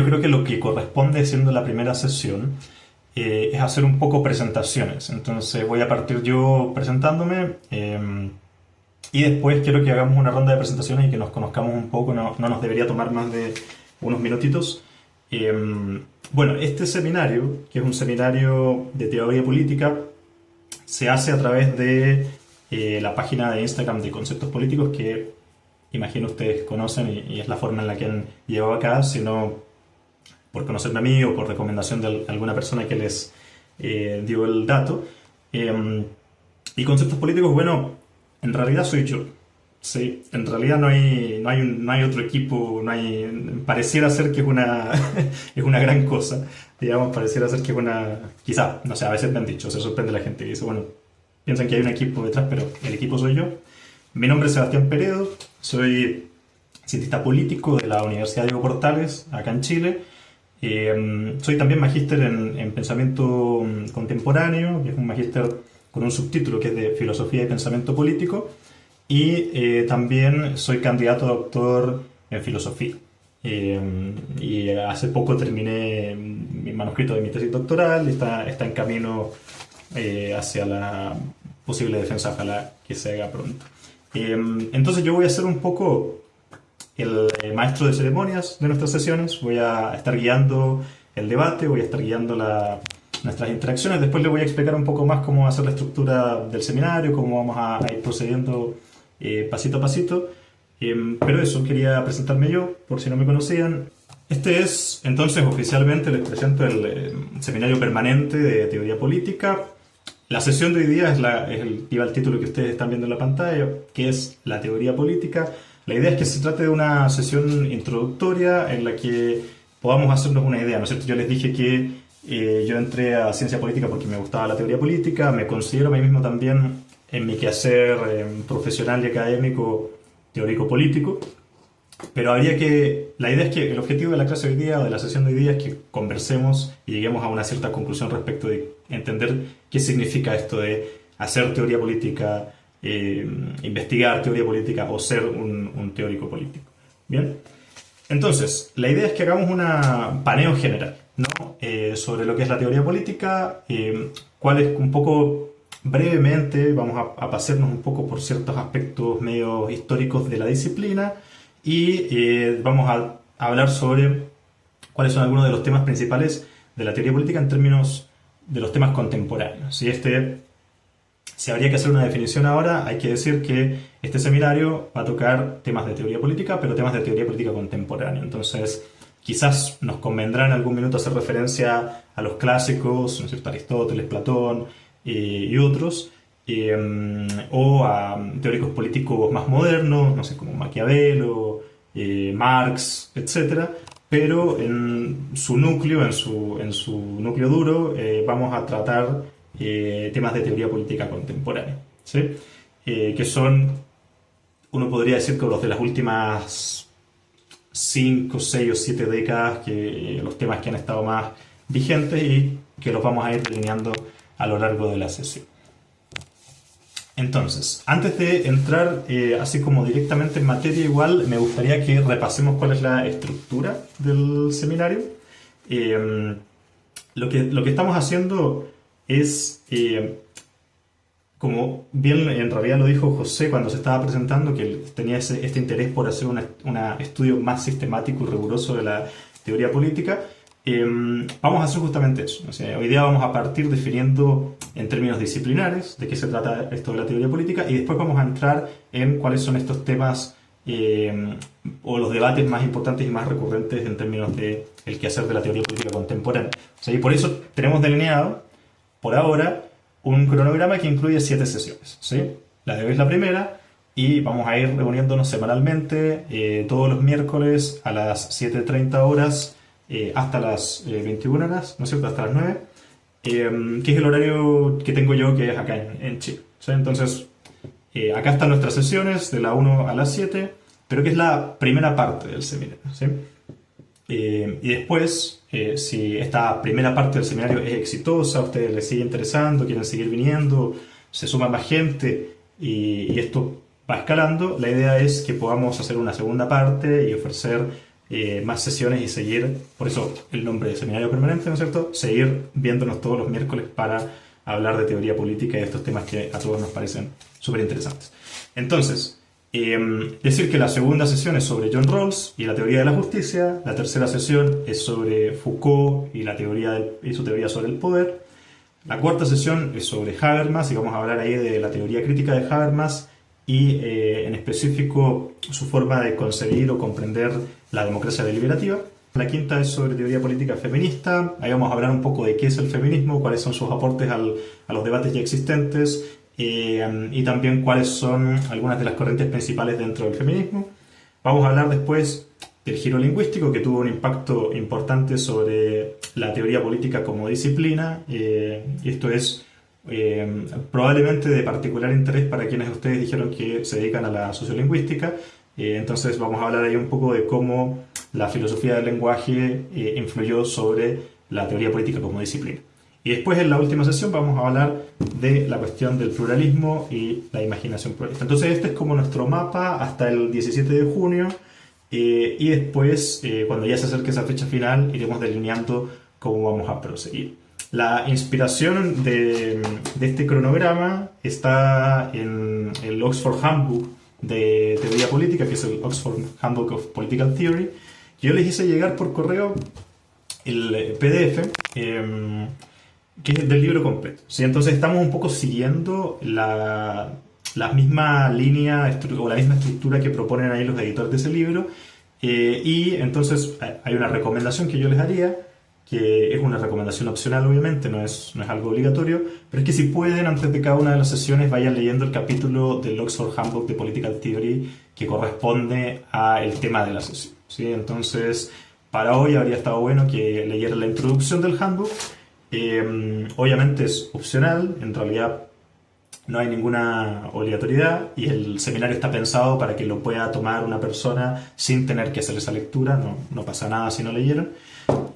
Yo creo que lo que corresponde siendo la primera sesión es hacer un poco presentaciones. Entonces voy a partir yo presentándome y después quiero que hagamos una ronda de presentaciones y que nos conozcamos un poco. No nos debería tomar más de unos minutitos. Eh, bueno, este seminario, que es un seminario de teoría política, se hace a través de la página de Instagram de Conceptos Políticos, que imagino ustedes conocen y es la forma en la que han llevado acá, sino por conocerme a mí o por recomendación de alguna persona que les dio el dato. Y Conceptos Políticos, bueno, en realidad soy yo. Sí, en realidad no hay otro equipo, pareciera ser que es una, es una gran cosa, digamos, pareciera ser que es una, quizá, no sé, a veces me han dicho, se sorprende la gente y dice, bueno, piensan que hay un equipo detrás, pero el equipo soy yo. Mi nombre es Sebastián Peredo, soy cientista político de la Universidad Diego Portales, acá en Chile. Soy también magíster en pensamiento contemporáneo, que es un magíster con un subtítulo que es de filosofía y pensamiento político. Y también soy candidato a doctor en filosofía. Y hace poco terminé mi manuscrito de mi tesis doctoral y está en camino hacia la posible defensa, ojalá que se haga pronto. Entonces yo voy a ser un poco el maestro de ceremonias de nuestras sesiones, voy a estar guiando el debate, voy a estar guiando nuestras interacciones, después les voy a explicar un poco más cómo va a ser la estructura del seminario, cómo vamos a ir procediendo pasito a pasito. Pero eso, quería presentarme yo, por si no me conocían. Este es, entonces, oficialmente les presento el seminario permanente de teoría política. La sesión de hoy día lleva el título que ustedes están viendo en la pantalla, que es la teoría política. La idea es que se trate de una sesión introductoria en la que podamos hacernos una idea, ¿no es cierto? Yo les dije que yo entré a ciencia política porque me gustaba la teoría política, me considero a mí mismo también en mi quehacer profesional y académico teórico político, pero la idea es que el objetivo de la clase de hoy día o de la sesión de hoy día es que conversemos y lleguemos a una cierta conclusión respecto de entender qué significa esto de hacer teoría política, investigar teoría política o ser un teórico político. Bien, entonces la idea es que hagamos un paneo general, ¿no? Sobre lo que es la teoría política, cuál es un poco brevemente, vamos a pasearnos un poco por ciertos aspectos medio históricos de la disciplina y vamos a hablar sobre cuáles son algunos de los temas principales de la teoría política en términos de los temas contemporáneos. Si habría que hacer una definición ahora, hay que decir que este seminario va a tocar temas de teoría política, pero temas de teoría política contemporánea. Entonces, quizás nos convendrá en algún minuto hacer referencia a los clásicos, ¿no es cierto? Aristóteles, Platón y otros, o a teóricos políticos más modernos, no sé, como Maquiavelo, Marx, etcétera. Pero en su núcleo, en su núcleo duro, vamos a tratar temas de teoría política contemporánea, ¿sí? Que son, uno podría decir que los de las últimas 5, 6 o 7 décadas, los temas que han estado más vigentes y que los vamos a ir delineando a lo largo de la sesión. Entonces, antes de entrar así como directamente en materia, igual me gustaría que repasemos cuál es la estructura del seminario. Lo que estamos haciendo es, como bien en realidad lo dijo José cuando se estaba presentando, que él tenía este interés por hacer un estudio más sistemático y riguroso de la teoría política. Vamos a hacer justamente eso. O sea, hoy día vamos a partir definiendo en términos disciplinares de qué se trata esto de la teoría política y después vamos a entrar en cuáles son estos temas o los debates más importantes y más recurrentes en términos del quehacer de la teoría política contemporánea. O sea, y por eso tenemos delineado por ahora un cronograma que incluye 7 sesiones, ¿sí? La de hoy es la primera y vamos a ir reuniéndonos semanalmente todos los miércoles a las 7:30 horas hasta las 21 horas, ¿no es cierto? Hasta las 9, que es el horario que tengo yo, que es acá en Chile, ¿sí? Entonces, acá están nuestras sesiones de la 1 a las 7, pero que es la primera parte del seminario, ¿sí? Y después, si esta primera parte del seminario es exitosa, a ustedes les sigue interesando, quieren seguir viniendo, se suma más gente y esto va escalando, la idea es que podamos hacer una segunda parte y ofrecer más sesiones y seguir, por eso el nombre de seminario permanente, ¿no es cierto? Seguir viéndonos todos los miércoles para hablar de teoría política y de estos temas que a todos nos parecen súper interesantes. Entonces, decir que la segunda sesión es sobre John Rawls y la teoría de la justicia, la tercera sesión es sobre Foucault y, y su teoría sobre el poder, la cuarta sesión es sobre Habermas y vamos a hablar ahí de la teoría crítica de Habermas y en específico su forma de concebir o comprender la democracia deliberativa. La quinta es sobre teoría política feminista, ahí vamos a hablar un poco de qué es el feminismo, cuáles son sus aportes a los debates ya existentes y también cuáles son algunas de las corrientes principales dentro del feminismo. Vamos a hablar después del giro lingüístico, que tuvo un impacto importante sobre la teoría política como disciplina, y esto es probablemente de particular interés para quienes ustedes dijeron que se dedican a la sociolingüística. Entonces vamos a hablar ahí un poco de cómo la filosofía del lenguaje influyó sobre la teoría política como disciplina. Y después, en la última sesión, vamos a hablar de la cuestión del pluralismo y la imaginación pluralista. Entonces este es como nuestro mapa hasta el 17 de junio. Y después, cuando ya se acerque esa fecha final, iremos delineando cómo vamos a proseguir. La inspiración de este cronograma está en el Oxford Handbook de Teoría Política, que es el Oxford Handbook of Political Theory. Yo les hice llegar por correo el PDF, que es del libro completo, ¿sí? Entonces estamos un poco siguiendo la misma línea o la misma estructura que proponen ahí los editores de ese libro, y entonces hay una recomendación que yo les haría, que es una recomendación opcional obviamente, no es algo obligatorio, pero es que si pueden, antes de cada una de las sesiones vayan leyendo el capítulo del Oxford Handbook de Political Theory que corresponde al tema de la sesión, ¿sí? Entonces para hoy habría estado bueno que leyeran la introducción del handbook. Obviamente es opcional, en realidad no hay ninguna obligatoriedad y el seminario está pensado para que lo pueda tomar una persona sin tener que hacer esa lectura, no pasa nada si no leyeron.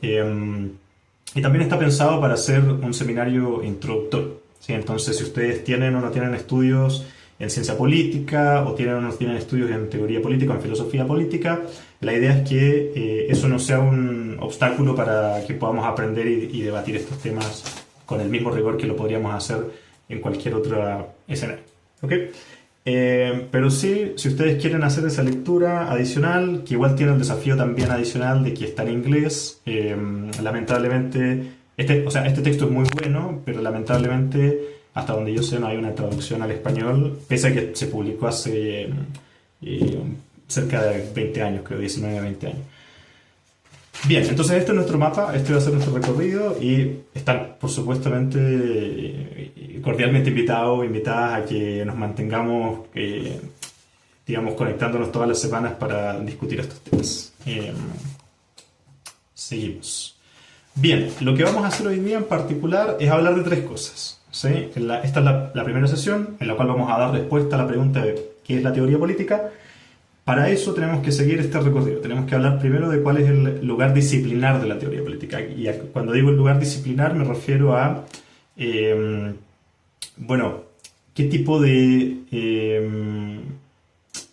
Y también está pensado para ser un seminario introductorio, ¿sí? Entonces, si ustedes tienen o no tienen estudios en ciencia política o tienen o no tienen estudios en teoría política o en filosofía política, la idea es que eso no sea un obstáculo para que podamos aprender y debatir estos temas con el mismo rigor que lo podríamos hacer en cualquier otro escenario, ¿ok? Pero sí, si ustedes quieren hacer esa lectura adicional, que igual tiene el desafío también adicional de que está en inglés, lamentablemente, este texto es muy bueno, pero lamentablemente, hasta donde yo sé, no hay una traducción al español, pese a que se publicó hace cerca de 20 años, creo, 19, 20 años. Bien, entonces este es nuestro mapa, este va a ser nuestro recorrido y están, por supuestamente, cordialmente invitadas a que nos mantengamos, digamos, conectándonos todas las semanas para discutir estos temas. Seguimos. Bien, lo que vamos a hacer hoy día en particular es hablar de tres cosas, ¿sí? Esta es la primera sesión en la cual vamos a dar respuesta a la pregunta de ¿qué es la teoría política? Para eso tenemos que seguir este recorrido. Tenemos que hablar primero de cuál es el lugar disciplinar de la teoría política. Y cuando digo el lugar disciplinar me refiero a, qué tipo de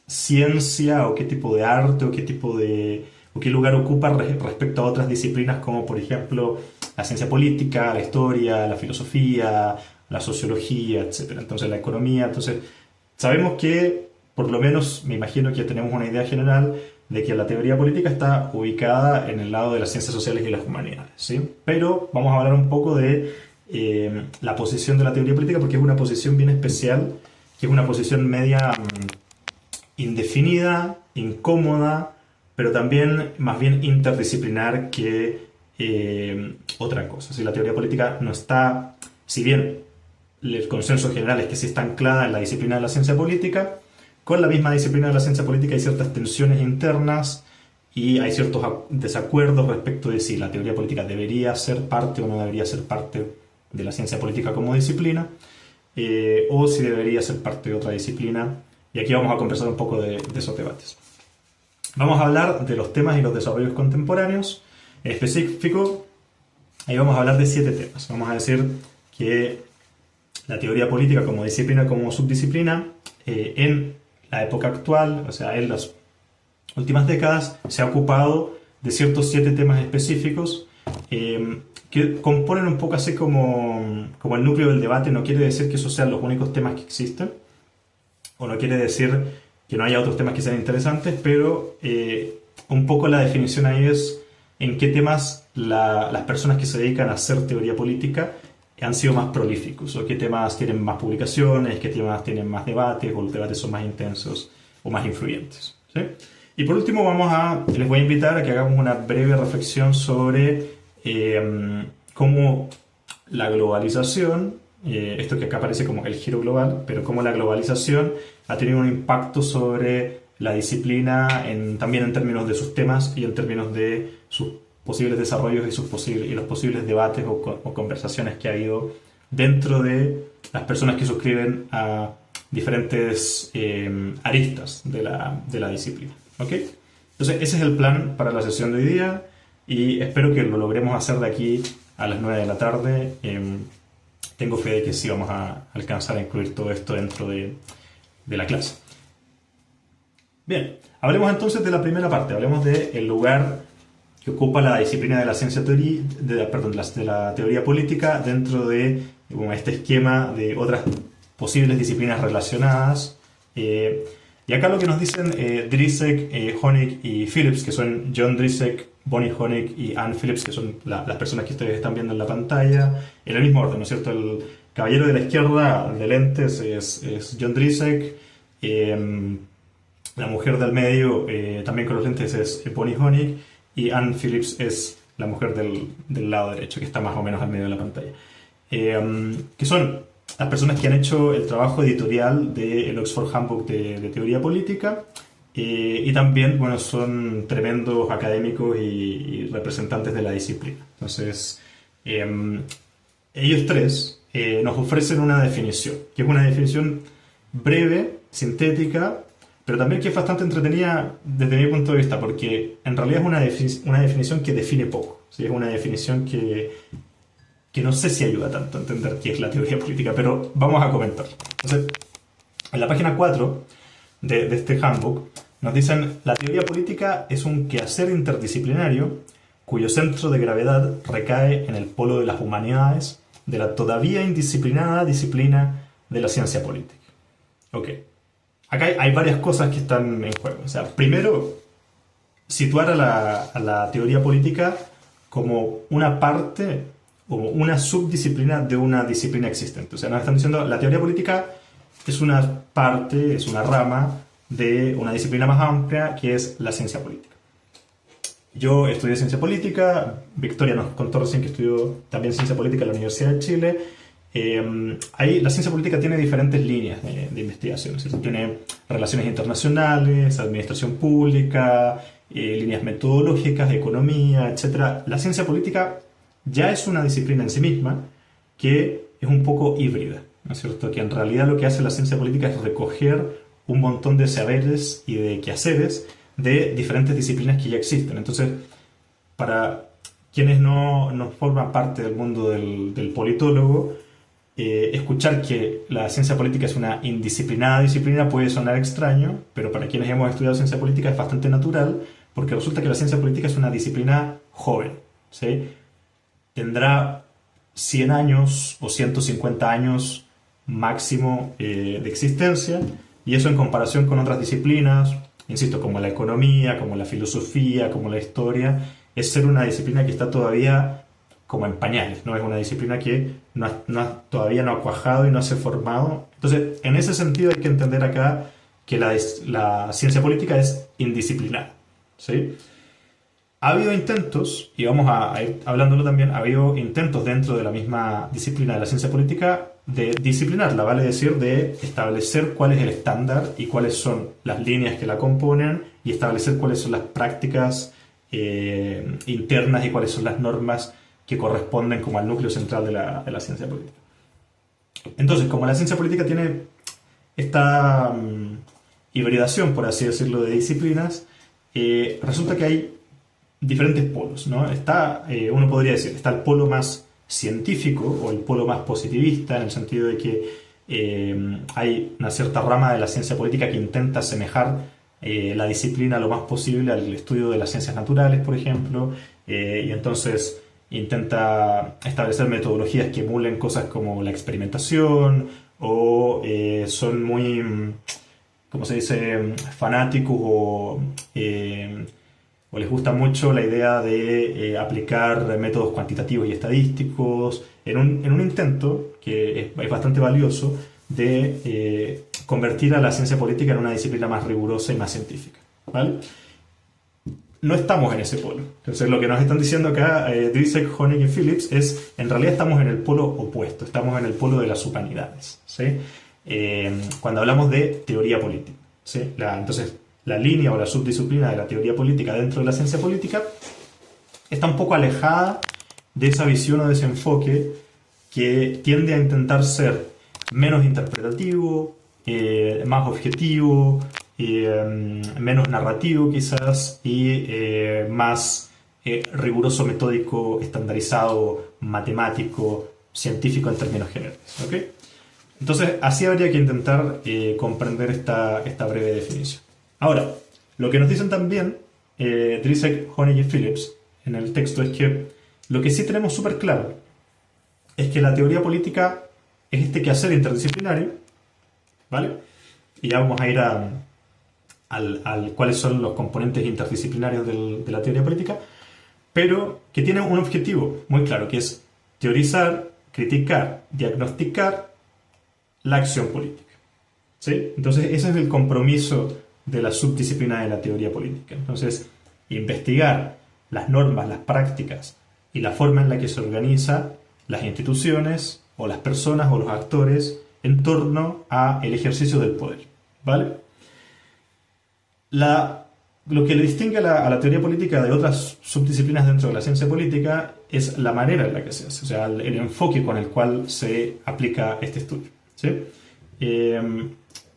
ciencia o qué tipo de arte o qué lugar ocupa respecto a otras disciplinas como por ejemplo la ciencia política, la historia, la filosofía, la sociología, etc. Entonces la economía. Entonces sabemos que por lo menos me imagino que ya tenemos una idea general de que la teoría política está ubicada en el lado de las ciencias sociales y las humanidades, ¿sí? Pero vamos a hablar un poco de la posición de la teoría política porque es una posición bien especial, que es una posición media indefinida, incómoda, pero también más bien interdisciplinar que otra cosa. Si la teoría política no está, si bien el consenso general es que sí está anclada en la disciplina de la ciencia política, con la misma disciplina de la ciencia política hay ciertas tensiones internas y hay ciertos desacuerdos respecto de si la teoría política debería ser parte o no debería ser parte de la ciencia política como disciplina, o si debería ser parte de otra disciplina. Y aquí vamos a conversar un poco de esos debates. Vamos a hablar de los temas y los desarrollos contemporáneos. En específico, ahí vamos a hablar de 7 temas. Vamos a decir que la teoría política como disciplina, como subdisciplina, en la época actual, o sea, en los últimas décadas se ha ocupado de ciertos 7 temas específicos que componen un poco así como el núcleo del debate. No quiere decir que esos sean los únicos temas que existen, o no quiere decir que no haya otros temas que sean interesantes, pero un poco la definición ahí es en qué temas las personas que se dedican a hacer teoría política han sido más prolíficos, o qué temas tienen más publicaciones, qué temas tienen más debates, o los debates son más intensos o más influyentes, ¿sí? Y por último les voy a invitar a que hagamos una breve reflexión sobre cómo la globalización, esto que acá aparece como el giro global, pero cómo la globalización ha tenido un impacto sobre la disciplina también en términos de sus temas y en términos de sus posibles desarrollos y los posibles debates o conversaciones que ha habido dentro de las personas que suscriben a diferentes aristas de la disciplina. ¿Ok? Entonces ese es el plan para la sesión de hoy día y espero que lo logremos hacer de aquí a las 9 de la tarde. Tengo fe de que sí vamos a alcanzar a incluir todo esto dentro de la clase. Bien, hablemos entonces de la primera parte, hablemos del lugar que ocupa la disciplina de la de la teoría política dentro de este esquema de otras posibles disciplinas relacionadas. Y acá lo que nos dicen Drisek, Honig y Phillips, que son John Drisek, Bonnie Honig y Anne Phillips, que son las personas que ustedes están viendo en la pantalla, en el mismo orden, ¿no es cierto? El caballero de la izquierda de lentes es John Drisek, la mujer del medio también con los lentes es Bonnie Honig, y Anne Phillips es la mujer del lado derecho, que está más o menos al medio de la pantalla. Que son las personas que han hecho el trabajo editorial del Oxford Handbook de Teoría Política, y también, bueno, son tremendos académicos y representantes de la disciplina. Entonces, ellos tres nos ofrecen una definición, que es una definición breve, sintética, pero también que es bastante entretenida desde mi punto de vista, porque en realidad es una definición que define poco, ¿sí? Es una definición que no sé si ayuda tanto a entender qué es la teoría política, pero vamos a comentar. Entonces, en la página 4 de este handbook nos dicen: la teoría política es un quehacer interdisciplinario cuyo centro de gravedad recae en el polo de las humanidades de la todavía indisciplinada disciplina de la ciencia política. Ok. Acá hay varias cosas que están en juego. O sea, primero, situar a la teoría política como una parte o una subdisciplina de una disciplina existente. O sea, nos están diciendo la teoría política es una parte, es una rama de una disciplina más amplia que es la ciencia política. Yo estudié ciencia política, Victoria nos contó recién que estudió también ciencia política en la Universidad de Chile. Ahí la ciencia política tiene diferentes líneas de investigación, ¿cierto? Tiene relaciones internacionales, administración pública, líneas metodológicas, economía, etc. La ciencia política ya es una disciplina en sí misma que es un poco híbrida, ¿no es cierto? Que en realidad lo que hace la ciencia política es recoger un montón de saberes y de quehaceres de diferentes disciplinas que ya existen. Entonces, para quienes no forman parte del mundo del politólogo, escuchar que la ciencia política es una indisciplinada disciplina puede sonar extraño, pero para quienes hemos estudiado ciencia política es bastante natural, porque resulta que la ciencia política es una disciplina joven, ¿sí? Tendrá 100 años o 150 años máximo de existencia, y eso en comparación con otras disciplinas, insisto, como la economía, como la filosofía, como la historia, es ser una disciplina que está todavía como en pañales, ¿no? Es una disciplina que todavía no ha cuajado y no se ha formado. Entonces, en ese sentido hay que entender acá que la ciencia política es indisciplinada, ¿sí? Ha habido intentos, y vamos a ir hablándolo también, ha habido intentos dentro de la misma disciplina de la ciencia política de disciplinarla, vale decir, de establecer cuál es el estándar y cuáles son las líneas que la componen, y establecer cuáles son las prácticas internas y cuáles son las normas que corresponden como al núcleo central de la ciencia política. Entonces, como la ciencia política tiene esta hibridación, por así decirlo, de disciplinas, resulta que hay diferentes polos, ¿no? Uno podría decir, está el polo más científico o el polo más positivista, en el sentido de que hay una cierta rama de la ciencia política que intenta asemejar la disciplina lo más posible al estudio de las ciencias naturales, por ejemplo, y entonces intenta establecer metodologías que emulen cosas como la experimentación o son muy, ¿cómo se dice?, fanáticos o les gusta mucho la idea de aplicar métodos cuantitativos y estadísticos en un intento que es bastante valioso de convertir a la ciencia política en una disciplina más rigurosa y más científica, ¿vale? No estamos en ese polo. Entonces lo que nos están diciendo acá Driscoll, Honig y Phillips es, en realidad estamos en el polo opuesto, estamos en el polo de las humanidades, ¿sí? Cuando hablamos de teoría política, ¿sí? Entonces la línea o la subdisciplina de la teoría política dentro de la ciencia política está un poco alejada de esa visión o de ese enfoque que tiende a intentar ser menos interpretativo, más objetivo, menos narrativo quizás y más riguroso, metódico, estandarizado, matemático, científico en términos generales, ¿ok? Entonces así habría que intentar comprender esta breve definición. Ahora, lo que nos dicen también Driscoll, Honig y Phillips en el texto es que lo que sí tenemos súper claro es que la teoría política es este quehacer interdisciplinario, ¿vale? Y ya vamos a ir al cuáles son los componentes interdisciplinarios de la teoría política, pero que tiene un objetivo muy claro, que es teorizar, criticar, diagnosticar la acción política, ¿sí? Entonces ese es el compromiso de la subdisciplina de la teoría política. Entonces, investigar las normas, las prácticas y la forma en la que se organizan las instituciones o las personas o los actores en torno al ejercicio del poder, ¿vale? Lo que le distingue a la teoría política de otras subdisciplinas dentro de la ciencia política es la manera en la que se hace, o sea, el enfoque con el cual se aplica este estudio, ¿sí?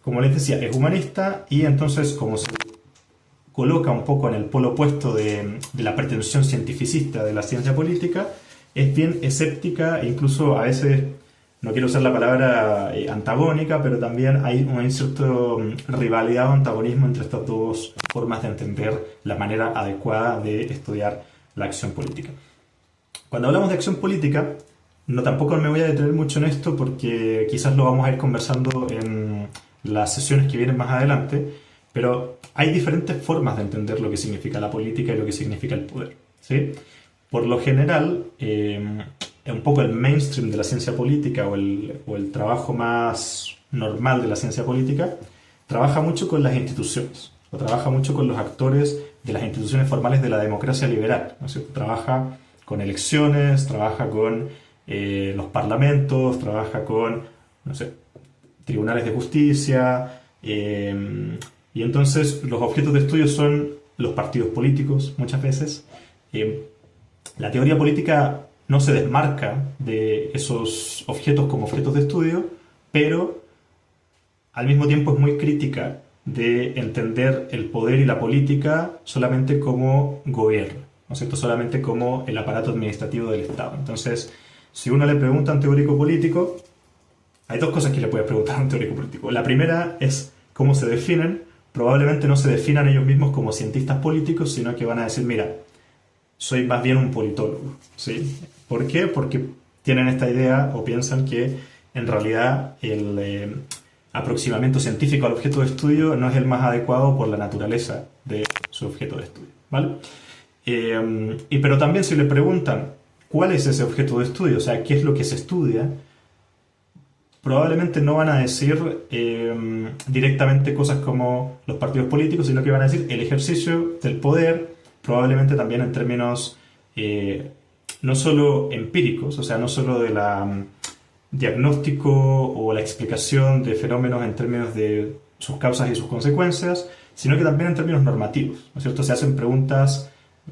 Como les decía, es humanista y entonces como se coloca un poco en el polo opuesto de la pretensión cientificista de la ciencia política, es bien escéptica e incluso a veces, no quiero usar la palabra antagónica, pero también hay un cierto rivalidad o antagonismo entre estas dos formas de entender la manera adecuada de estudiar la acción política. Cuando hablamos de acción política, tampoco me voy a detener mucho en esto porque quizás lo vamos a ir conversando en las sesiones que vienen más adelante, pero hay diferentes formas de entender lo que significa la política y lo que significa el poder, ¿sí? Por lo general, un poco el mainstream de la ciencia política o el trabajo más normal de la ciencia política trabaja mucho con las instituciones, o trabaja mucho con los actores de las instituciones formales de la democracia liberal, ¿no es cierto? Trabaja con elecciones, trabaja con los parlamentos, trabaja con, no sé, tribunales de justicia, y entonces los objetos de estudio son los partidos políticos muchas veces. La teoría política no se desmarca de esos objetos como objetos de estudio, pero al mismo tiempo es muy crítica de entender el poder y la política solamente como gobierno, ¿no es cierto? Solamente como el aparato administrativo del Estado. Entonces, si uno le pregunta a un teórico político, hay dos cosas que le puede preguntar a un teórico político. La primera es cómo se definen. Probablemente no se definan ellos mismos como cientistas políticos, sino que van a decir, mira, soy más bien un politólogo, ¿sí? ¿Por qué? Porque tienen esta idea o piensan que en realidad el aproximamiento científico al objeto de estudio no es el más adecuado por la naturaleza de su objeto de estudio, ¿vale? Pero también si le preguntan cuál es ese objeto de estudio, o sea, qué es lo que se estudia, probablemente no van a decir directamente cosas como los partidos políticos, sino que van a decir el ejercicio del poder, probablemente también en términos no solo empíricos, o sea, no solo de la diagnóstico o la explicación de fenómenos en términos de sus causas y sus consecuencias, sino que también en términos normativos, ¿no es cierto? Se hacen preguntas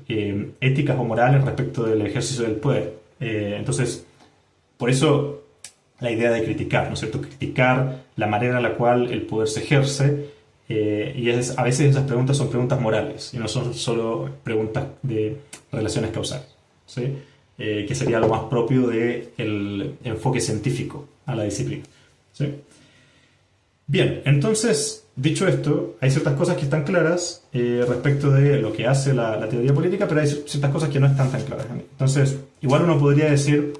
éticas o morales respecto del ejercicio del poder. Entonces, por eso la idea de criticar, ¿no es cierto? Criticar la manera en la cual el poder se ejerce, a veces esas preguntas son preguntas morales y no son solo preguntas de relaciones causales, ¿sí? Que sería lo más propio del enfoque científico a la disciplina, ¿sí? Bien, entonces, dicho esto, hay ciertas cosas que están claras respecto de lo que hace la teoría política, pero hay ciertas cosas que no están tan claras. Entonces, igual uno podría decir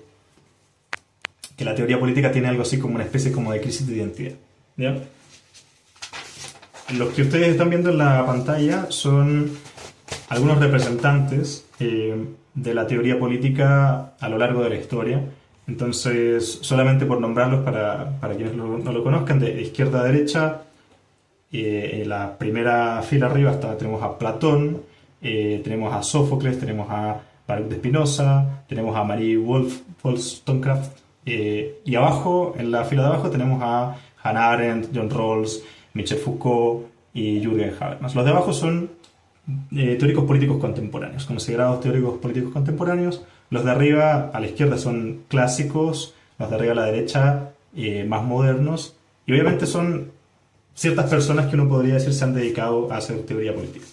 que la teoría política tiene algo así como una especie como de crisis de identidad. ¿Ya? Los que ustedes están viendo en la pantalla son algunos representantes de la teoría política a lo largo de la historia. Entonces, solamente por nombrarlos para quienes no lo conozcan, de izquierda a derecha, en la primera fila arriba tenemos a Platón, tenemos a Sófocles, tenemos a Baruch de Spinoza, tenemos a Marie Wollstonecraft, y abajo, en la fila de abajo, tenemos a Hannah Arendt, John Rawls, Michel Foucault y Jürgen Habermas. Los de abajo son teóricos políticos contemporáneos, considerados teóricos políticos contemporáneos. Los de arriba a la izquierda son clásicos, los de arriba a la derecha más modernos, y obviamente son ciertas personas que uno podría decir se han dedicado a hacer teoría política.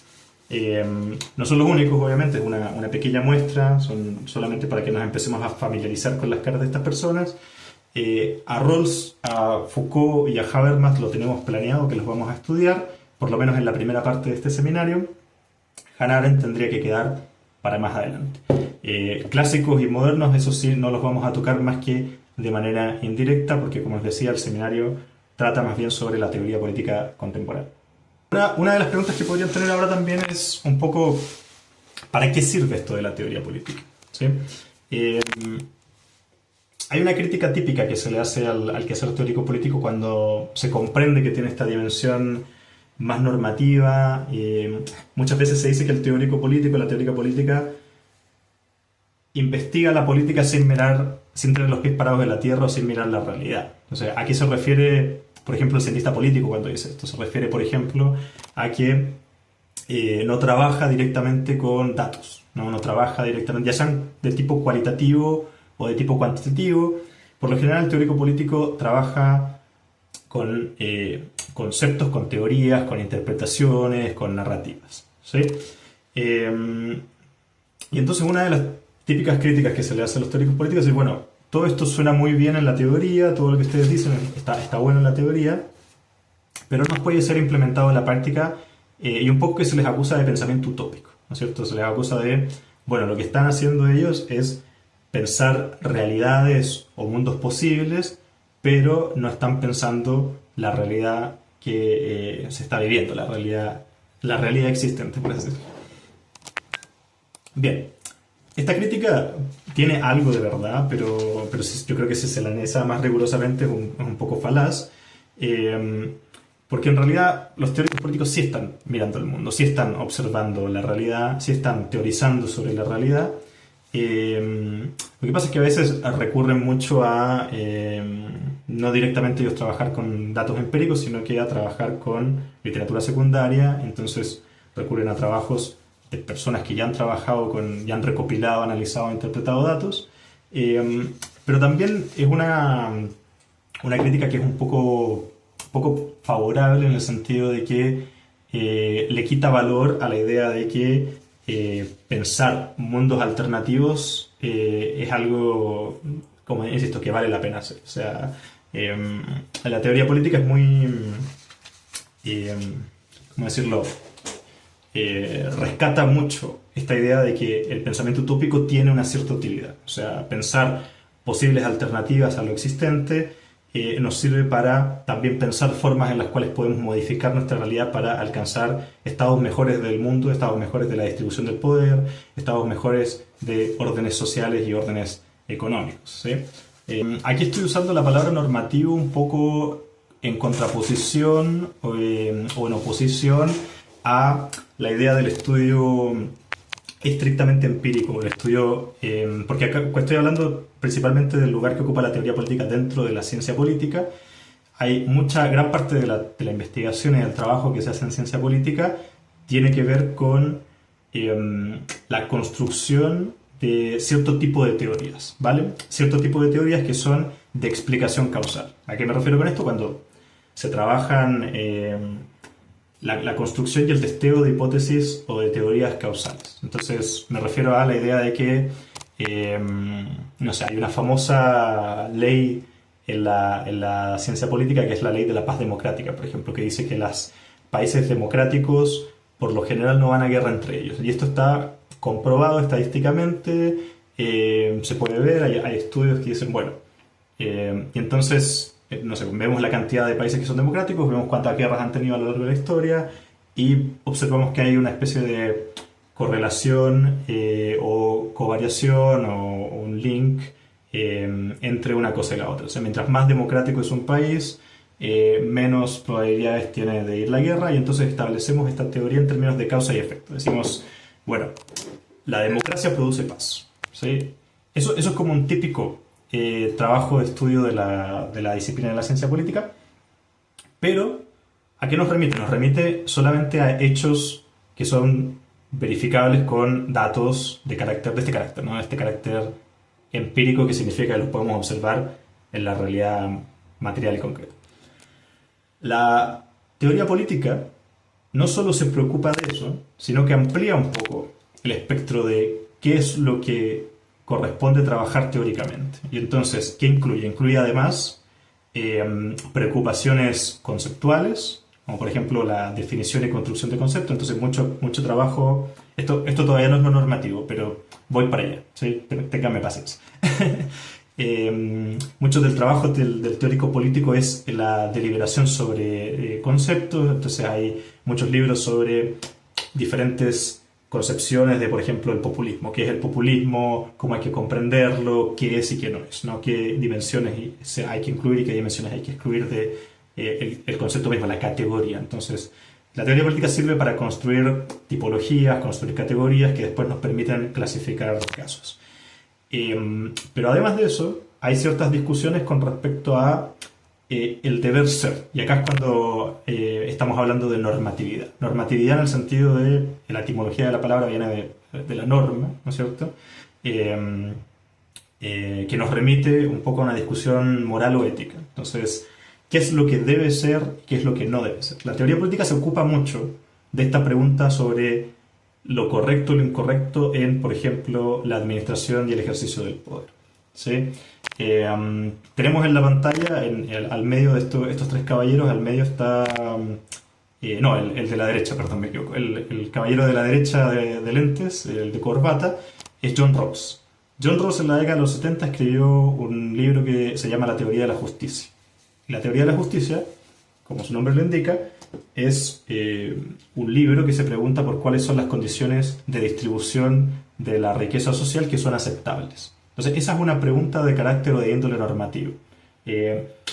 No son los únicos, obviamente, es una pequeña muestra, son solamente para que nos empecemos a familiarizar con las caras de estas personas. A Rawls, a Foucault y a Habermas lo tenemos planeado que los vamos a estudiar, por lo menos en la primera parte de este seminario. Hannah Arendt tendría que quedar para más adelante. Clásicos y modernos, eso sí, no los vamos a tocar más que de manera indirecta, porque como les decía, el seminario trata más bien sobre la teoría política contemporánea. Una de las preguntas que podrían tener ahora también es un poco, ¿para qué sirve esto de la teoría política? ¿Sí? Hay una crítica típica que se le hace al quehacer teórico político cuando se comprende que tiene esta dimensión más normativa. Muchas veces se dice que el teórico político, la teórica política, investiga la política sin tener los pies parados en la tierra o sin mirar la realidad. Entonces, ¿a qué se refiere, por ejemplo, el cientista político cuando dice esto? Se refiere, por ejemplo, a que no trabaja directamente con datos, no trabaja directamente, ya sean de tipo cualitativo o de tipo cuantitativo. Por lo general, el teórico político trabaja con conceptos, con teorías, con interpretaciones, con narrativas, ¿sí? Y entonces una de las típicas críticas que se le hace a los teóricos políticos es, bueno, todo esto suena muy bien en la teoría, todo lo que ustedes dicen está bueno en la teoría, pero no puede ser implementado en la práctica, y un poco que se les acusa de pensamiento utópico, ¿no es cierto? Se les acusa de, bueno, lo que están haciendo ellos es pensar realidades o mundos posibles, pero no están pensando la realidad que se está viviendo, la realidad existente, por así decirlo. Bien, esta crítica tiene algo de verdad, pero yo creo que si se la analiza más rigurosamente es un poco falaz, porque en realidad los teóricos políticos sí están mirando el mundo, sí están observando la realidad, sí están teorizando sobre la realidad. Lo que pasa es que a veces recurren mucho a no directamente ellos trabajar con datos empíricos, sino que a trabajar con literatura secundaria. Entonces recurren a trabajos de personas que ya han trabajado ya han recopilado, analizado, interpretado datos. Pero también es una crítica que es un poco favorable en el sentido de que le quita valor a la idea de que pensar mundos alternativos es algo, como insisto, que vale la pena hacer. O sea, la teoría política es muy, ¿cómo decirlo? Rescata mucho esta idea de que el pensamiento utópico tiene una cierta utilidad. O sea, pensar posibles alternativas a lo existente nos sirve para también pensar formas en las cuales podemos modificar nuestra realidad para alcanzar estados mejores del mundo, estados mejores de la distribución del poder, estados mejores de órdenes sociales y órdenes económicos, ¿sí? Aquí estoy usando la palabra normativo un poco en contraposición o en oposición a la idea del estudio estrictamente empírico, el estudio, porque acá estoy hablando principalmente del lugar que ocupa la teoría política dentro de la ciencia política. Hay gran parte de la investigación y del trabajo que se hace en ciencia política tiene que ver con la construcción de cierto tipo de teorías, ¿vale? Cierto tipo de teorías que son de explicación causal. ¿A qué me refiero con esto? Cuando se trabajan la construcción y el testeo de hipótesis o de teorías causales. Entonces me refiero a la idea de que, no sé, hay una famosa ley en la ciencia política, que es la ley de la paz democrática, por ejemplo, que dice que los países democráticos por lo general no van a guerra entre ellos. Y esto está comprobado estadísticamente, se puede ver, hay estudios que dicen, bueno, y entonces, no sé, vemos la cantidad de países que son democráticos, vemos cuántas guerras han tenido a lo largo de la historia y observamos que hay una especie de correlación o covariación o un link entre una cosa y la otra. O sea, mientras más democrático es un país, menos probabilidades tiene de ir la guerra y entonces establecemos esta teoría en términos de causa y efecto. Decimos, bueno, la democracia produce paz. ¿Sí? Eso es como un típico trabajo de estudio de la disciplina de la ciencia política, pero ¿a qué nos remite? Nos remite solamente a hechos que son verificables con datos de este carácter, ¿no? Este carácter empírico que significa que los podemos observar en la realidad material y concreta. La teoría política no solo se preocupa de eso, sino que amplía un poco el espectro de qué es lo que corresponde trabajar teóricamente. Y entonces, ¿qué incluye? Incluye además preocupaciones conceptuales, como por ejemplo la definición y construcción de conceptos. Entonces, mucho trabajo. Esto todavía no es lo normativo, pero voy para allá. ¿Sí? Ténganme paciencia. Mucho del trabajo del teórico político es la deliberación sobre conceptos. Entonces, hay muchos libros sobre diferentes concepciones de, por ejemplo, el populismo. ¿Qué es el populismo? ¿Cómo hay que comprenderlo? ¿Qué es y qué no es? ¿No? ¿Qué dimensiones hay que incluir y qué dimensiones hay que excluir de el concepto mismo, la categoría? Entonces, la teoría política sirve para construir tipologías, construir categorías que después nos permiten clasificar los casos. Pero además de eso, hay ciertas discusiones con respecto a el deber ser. Y acá es cuando estamos hablando de normatividad. Normatividad en el sentido de la etimología de la palabra viene de la norma, ¿no es cierto? Que nos remite un poco a una discusión moral o ética. Entonces, ¿qué es lo que debe ser? ¿Qué es lo que no debe ser? La teoría política se ocupa mucho de esta pregunta sobre lo correcto y lo incorrecto en, por ejemplo, la administración y el ejercicio del poder. ¿Sí? Tenemos en la pantalla, al medio de estos tres caballeros, al medio está... no, el de la derecha, perdón, me equivoco. El caballero de la derecha de lentes, el de corbata, es John Rawls. John Rawls en la década de los 70 escribió un libro que se llama La teoría de la justicia. Y la teoría de la justicia, como su nombre lo indica, es un libro que se pregunta por cuáles son las condiciones de distribución de la riqueza social que son aceptables. Entonces, esa es una pregunta de carácter o de índole normativo.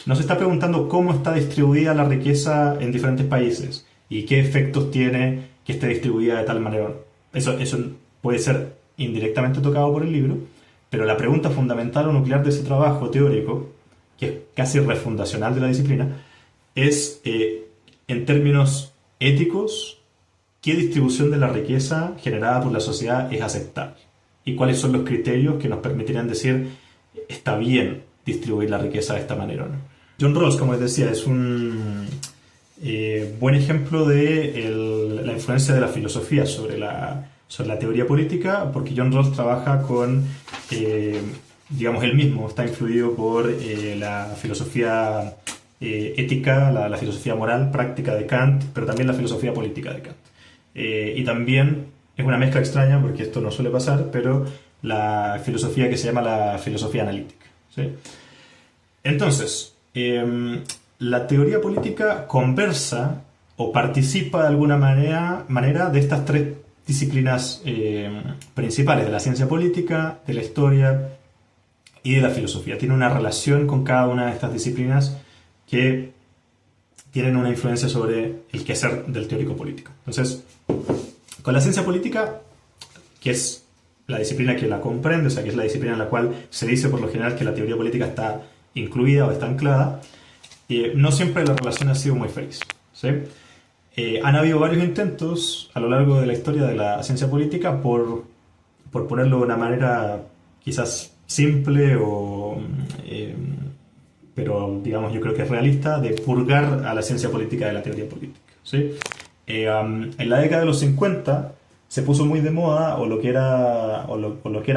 Nos está preguntando cómo está distribuida la riqueza en diferentes países y qué efectos tiene que esté distribuida de tal manera. Eso puede ser indirectamente tocado por el libro, pero la pregunta fundamental o nuclear de ese trabajo teórico, que es casi refundacional de la disciplina, es, en términos éticos, ¿qué distribución de la riqueza generada por la sociedad es aceptable? ¿Y cuáles son los criterios que nos permitirían decir está bien distribuir la riqueza de esta manera, ¿no? John Rawls, como les decía, es un buen ejemplo de la influencia de la filosofía sobre la teoría política, porque John Rawls trabaja con, digamos, él mismo está influido por la filosofía ética, la filosofía moral práctica de Kant, pero también la filosofía política de Kant. Y también es una mezcla extraña, porque esto no suele pasar, pero la filosofía que se llama la filosofía analítica. ¿Sí? Entonces, la teoría política conversa o participa de alguna manera de estas tres disciplinas principales, de la ciencia política, de la historia y de la filosofía. Tiene una relación con cada una de estas disciplinas que tienen una influencia sobre el quehacer del teórico político. Entonces, con la ciencia política, que es la disciplina que la comprende, o sea, que es la disciplina en la cual se dice por lo general que la teoría política está incluida o está anclada, no siempre la relación ha sido muy feliz. ¿Sí? Han habido varios intentos a lo largo de la historia de la ciencia política por ponerlo de una manera quizás simple pero digamos yo creo que es realista, de purgar a la ciencia política de la teoría política. ¿Sí? En la década de los 50 se puso muy de moda, o lo que era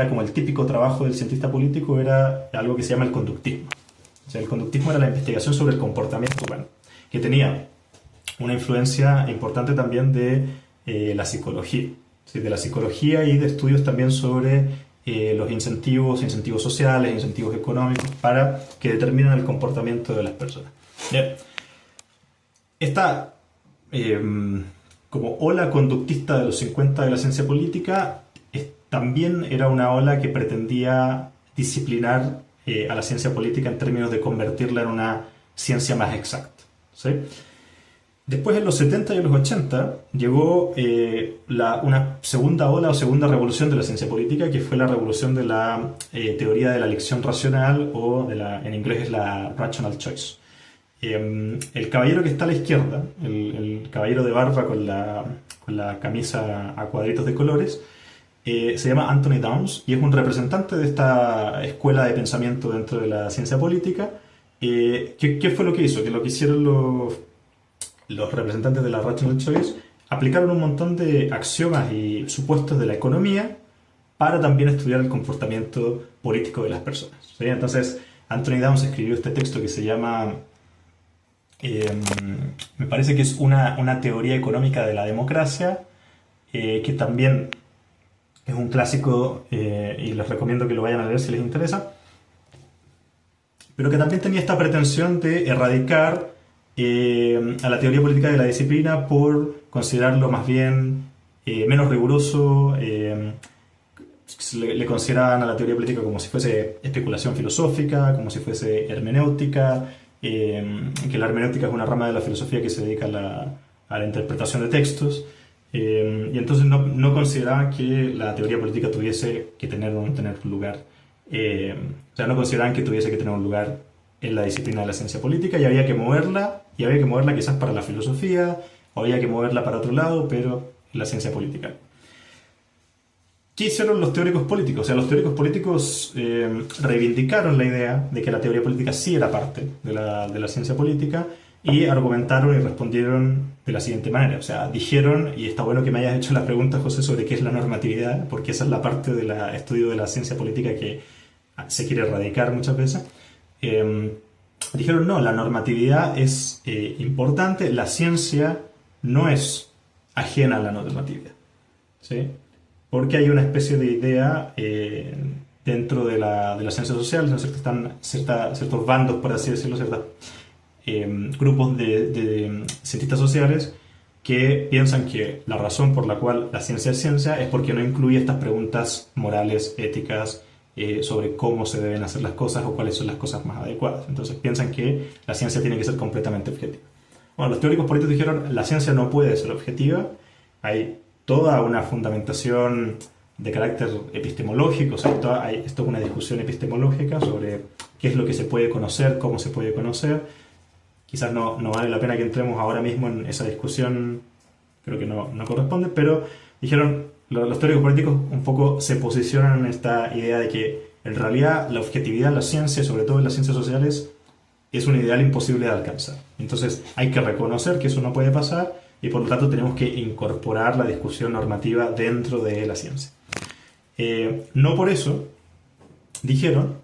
como el típico trabajo del cientista político era algo que se llama el conductismo. O sea, el conductismo era la investigación sobre el comportamiento humano, que tenía una influencia importante también de la psicología, ¿sí? De la psicología y de estudios también sobre los incentivos sociales, incentivos económicos, para que determinen el comportamiento de las personas. Bien. Esta como ola conductista de los 50 de la ciencia política también era una ola que pretendía disciplinar a la ciencia política en términos de convertirla en una ciencia más exacta, ¿sí? Después, en los 70 y en los 80, llegó una segunda ola o segunda revolución de la ciencia política, que fue la revolución de la teoría de la elección racional, o en inglés es la rational choice. El caballero que está a la izquierda, el caballero de barba con la camisa a cuadritos de colores, se llama Anthony Downs y es un representante de esta escuela de pensamiento dentro de la ciencia política. ¿Qué fue lo que hizo? Que lo que hicieron los representantes de la Rational Choice aplicaron un montón de axiomas y supuestos de la economía para también estudiar el comportamiento político de las personas, ¿sí? Entonces, Anthony Downs escribió este texto que se llama, me parece que es una teoría económica de la democracia, que también es un clásico y les recomiendo que lo vayan a leer si les interesa, pero que también tenía esta pretensión de erradicar a la teoría política de la disciplina por considerarlo más bien menos riguroso. Le consideraban a la teoría política como si fuese especulación filosófica, como si fuese hermenéutica, que la hermenéutica es una rama de la filosofía que se dedica a la interpretación de textos, y entonces no consideraban que la teoría política tuviese que tener un lugar, o sea, no consideraban que tuviese que tener un lugar en la disciplina de la ciencia política, y había que moverla quizás para la filosofía, o había que moverla para otro lado, pero en la ciencia política. ¿Qué hicieron los teóricos políticos? O sea, los teóricos políticos reivindicaron la idea de que la teoría política sí era parte de la ciencia política, y argumentaron y respondieron de la siguiente manera. O sea, dijeron, y está bueno que me hayas hecho la pregunta, José, sobre qué es la normatividad, porque esa es la parte del estudio de la ciencia política que se quiere erradicar muchas veces. Dijeron, no, la normatividad es importante, la ciencia no es ajena a la normatividad, ¿sí? Porque hay una especie de idea dentro de la ciencia social, ¿no es cierto? Están ciertos bandos, por así decirlo, ciertos grupos de cientistas sociales que piensan que la razón por la cual la ciencia es ciencia es porque no incluye estas preguntas morales, éticas, sobre cómo se deben hacer las cosas o cuáles son las cosas más adecuadas. Entonces piensan que la ciencia tiene que ser completamente objetiva. Bueno, los teóricos políticos dijeron, la ciencia no puede ser objetiva, hay toda una fundamentación de carácter epistemológico, o sea, esto es una discusión epistemológica sobre qué es lo que se puede conocer, cómo se puede conocer. Quizás no vale la pena que entremos ahora mismo en esa discusión, creo que no corresponde, pero dijeron, los teóricos políticos un poco se posicionan en esta idea de que en realidad la objetividad en la ciencia, sobre todo en las ciencias sociales, es un ideal imposible de alcanzar. Entonces hay que reconocer que eso no puede pasar y por lo tanto tenemos que incorporar la discusión normativa dentro de la ciencia. No por eso, dijeron,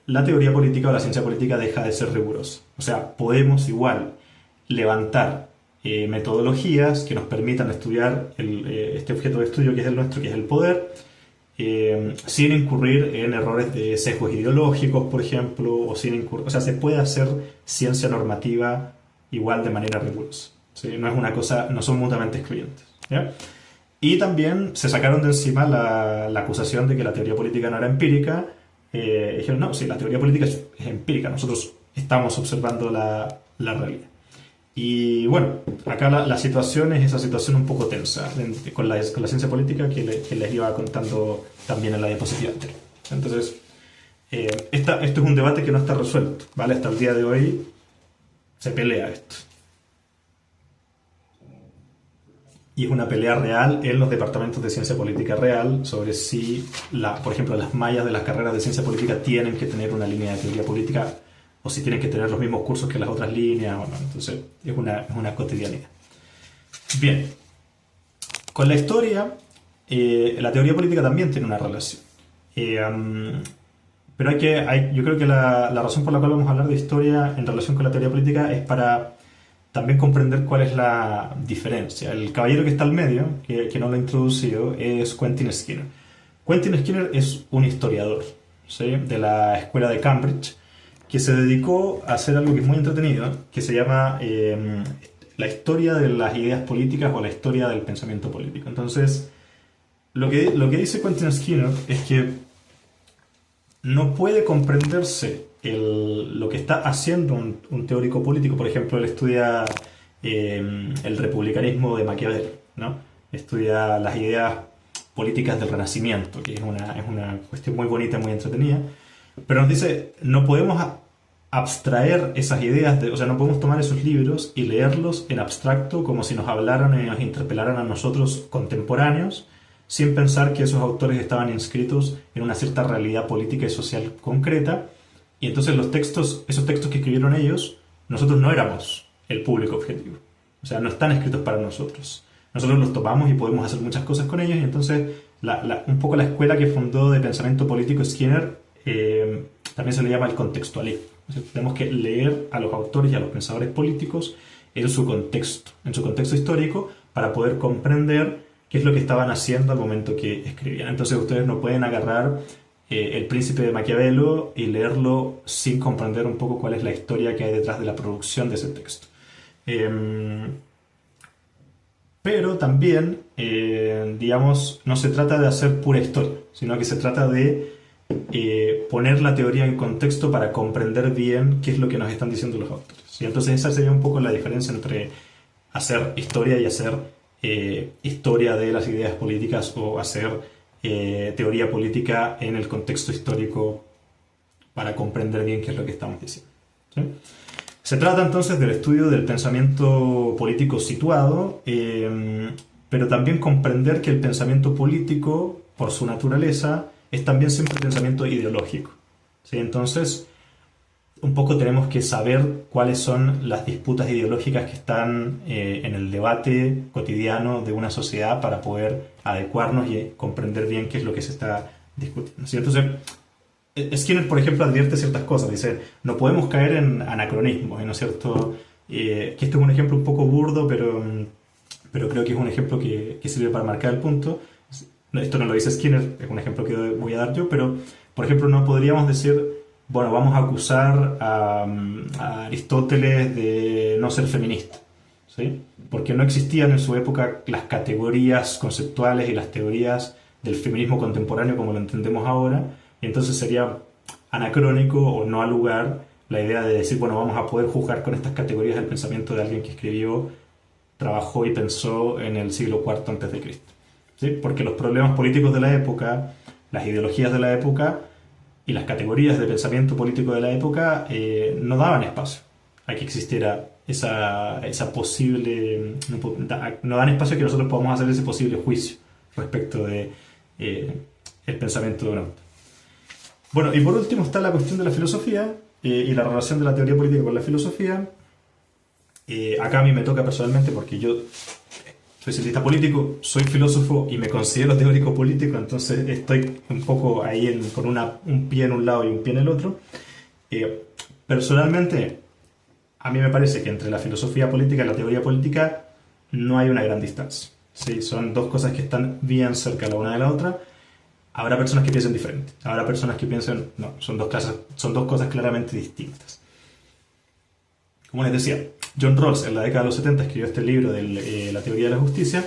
la teoría política o la ciencia política deja de ser rigurosa. O sea, podemos igual levantar metodologías que nos permitan estudiar este objeto de estudio que es el nuestro, que es el poder, sin incurrir en errores de sesgos ideológicos, por ejemplo, o se puede hacer ciencia normativa igual de manera rigurosa, ¿sí? No son mutuamente excluyentes, ¿ya? Y también se sacaron de encima la acusación de que la teoría política no era empírica. Dijeron, no, sí, la teoría política es empírica, nosotros estamos observando la realidad. Y bueno, acá la situación es esa situación un poco tensa con la ciencia política que les iba contando también en la diapositiva anterior. Entonces, esto es un debate que no está resuelto, ¿vale? Hasta el día de hoy se pelea esto. Y es una pelea real en los departamentos de ciencia política real sobre si, por ejemplo, las mallas de las carreras de ciencia política tienen que tener una línea de teoría política o si tienen que tener los mismos cursos que las otras líneas o no. Entonces es una cotidianidad. Bien, con la historia, la teoría política también tiene una relación. Pero yo creo que la razón por la cual vamos a hablar de historia en relación con la teoría política es para también comprender cuál es la diferencia. El caballero que está al medio, que no lo he introducido, es Quentin Skinner. Quentin Skinner es un historiador, ¿sí?, de la escuela de Cambridge, que se dedicó a hacer algo que es muy entretenido, que se llama la historia de las ideas políticas o la historia del pensamiento político. Entonces, lo que dice Quentin Skinner es que no puede comprenderse lo que está haciendo un teórico político. Por ejemplo, él estudia el republicanismo de Maquiavelo, ¿no? Estudia las ideas políticas del Renacimiento, que es una cuestión muy bonita, muy entretenida. Pero nos dice, no podemos abstraer esas ideas, o sea, no podemos tomar esos libros y leerlos en abstracto como si nos hablaran y nos interpelaran a nosotros contemporáneos, sin pensar que esos autores estaban inscritos en una cierta realidad política y social concreta. Y entonces esos textos que escribieron ellos, nosotros no éramos el público objetivo. O sea, no están escritos para nosotros. Nosotros los tomamos y podemos hacer muchas cosas con ellos. Y entonces, un poco la escuela que fundó de pensamiento político Skinner también se le llama el contextualismo. O sea, tenemos que leer a los autores y a los pensadores políticos en su contexto histórico, para poder comprender qué es lo que estaban haciendo al momento que escribían. Entonces ustedes no pueden agarrar El Príncipe de Maquiavelo y leerlo sin comprender un poco cuál es la historia que hay detrás de la producción de ese texto. Pero también, digamos, no se trata de hacer pura historia, sino que se trata de poner la teoría en contexto para comprender bien qué es lo que nos están diciendo los autores. Y entonces esa sería un poco la diferencia entre hacer historia y hacer historia de las ideas políticas, o hacer teoría política en el contexto histórico para comprender bien qué es lo que estamos diciendo, ¿sí? Se trata entonces del estudio del pensamiento político situado, pero también comprender que el pensamiento político, por su naturaleza, es también siempre pensamiento ideológico, ¿sí? Entonces, un poco tenemos que saber cuáles son las disputas ideológicas que están en el debate cotidiano de una sociedad, para poder adecuarnos y comprender bien qué es lo que se está discutiendo, ¿sí? Entonces, Skinner, por ejemplo, advierte ciertas cosas. Dice, no podemos caer en anacronismos, ¿no es cierto? Que este es un ejemplo un poco burdo, pero creo que es un ejemplo que sirve para marcar el punto. Esto no lo dice Skinner, es un ejemplo que voy a dar yo, pero, por ejemplo, no podríamos decir, bueno, vamos a acusar a Aristóteles de no ser feminista, ¿sí? Porque no existían en su época las categorías conceptuales y las teorías del feminismo contemporáneo como lo entendemos ahora. Y entonces sería anacrónico o no al lugar la idea de decir, bueno, vamos a poder juzgar con estas categorías el pensamiento de alguien que escribió, trabajó y pensó en el siglo IV antes de Cristo, ¿sí? Porque los problemas políticos de la época, las ideologías de la época y las categorías de pensamiento político de la época no daban espacio a que existiera esa posible... No dan espacio a que nosotros podamos hacer ese posible juicio respecto de el pensamiento de un autor. Bueno, y por último está la cuestión de la filosofía y la relación de la teoría política con la filosofía. Acá a mí me toca personalmente, porque yo soy cientista político, soy filósofo y me considero teórico político, entonces estoy un poco ahí con un pie en un lado y un pie en el otro. Personalmente, a mí me parece que entre la filosofía política y la teoría política no hay una gran distancia, ¿sí? Son dos cosas que están bien cerca la una de la otra. Habrá personas que piensen diferente, habrá personas que piensen, no, son dos cosas claramente distintas. Como les decía, John Rawls en la década de los 70 escribió este libro de la teoría de la justicia,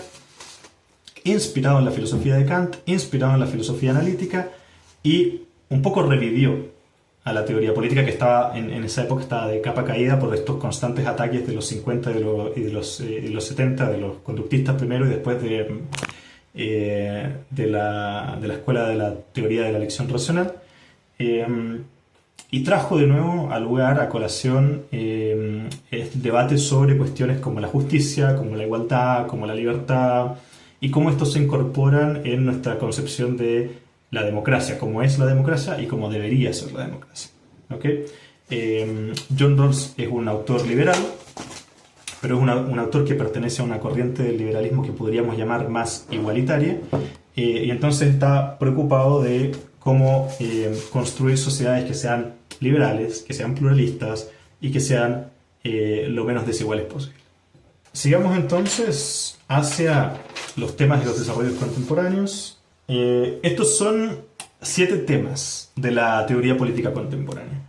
inspirado en la filosofía de Kant, inspirado en la filosofía analítica, y un poco revivió a la teoría política, que estaba en esa época estaba de capa caída por estos constantes ataques de los 50 y de los 70, de los conductistas primero y después de la escuela de la teoría de la elección racional, y trajo de nuevo al lugar, a colación, este debate sobre cuestiones como la justicia, como la igualdad, como la libertad, y cómo estos se incorporan en nuestra concepción de la democracia, cómo es la democracia y cómo debería ser la democracia, ¿okay? John Rawls es un autor liberal, pero es un autor que pertenece a una corriente del liberalismo que podríamos llamar más igualitaria, y entonces está preocupado de cómo construir sociedades que sean liberales, que sean pluralistas y que sean lo menos desiguales posible. Sigamos entonces hacia los temas y los desarrollos contemporáneos. Estos son 7 temas de la teoría política contemporánea.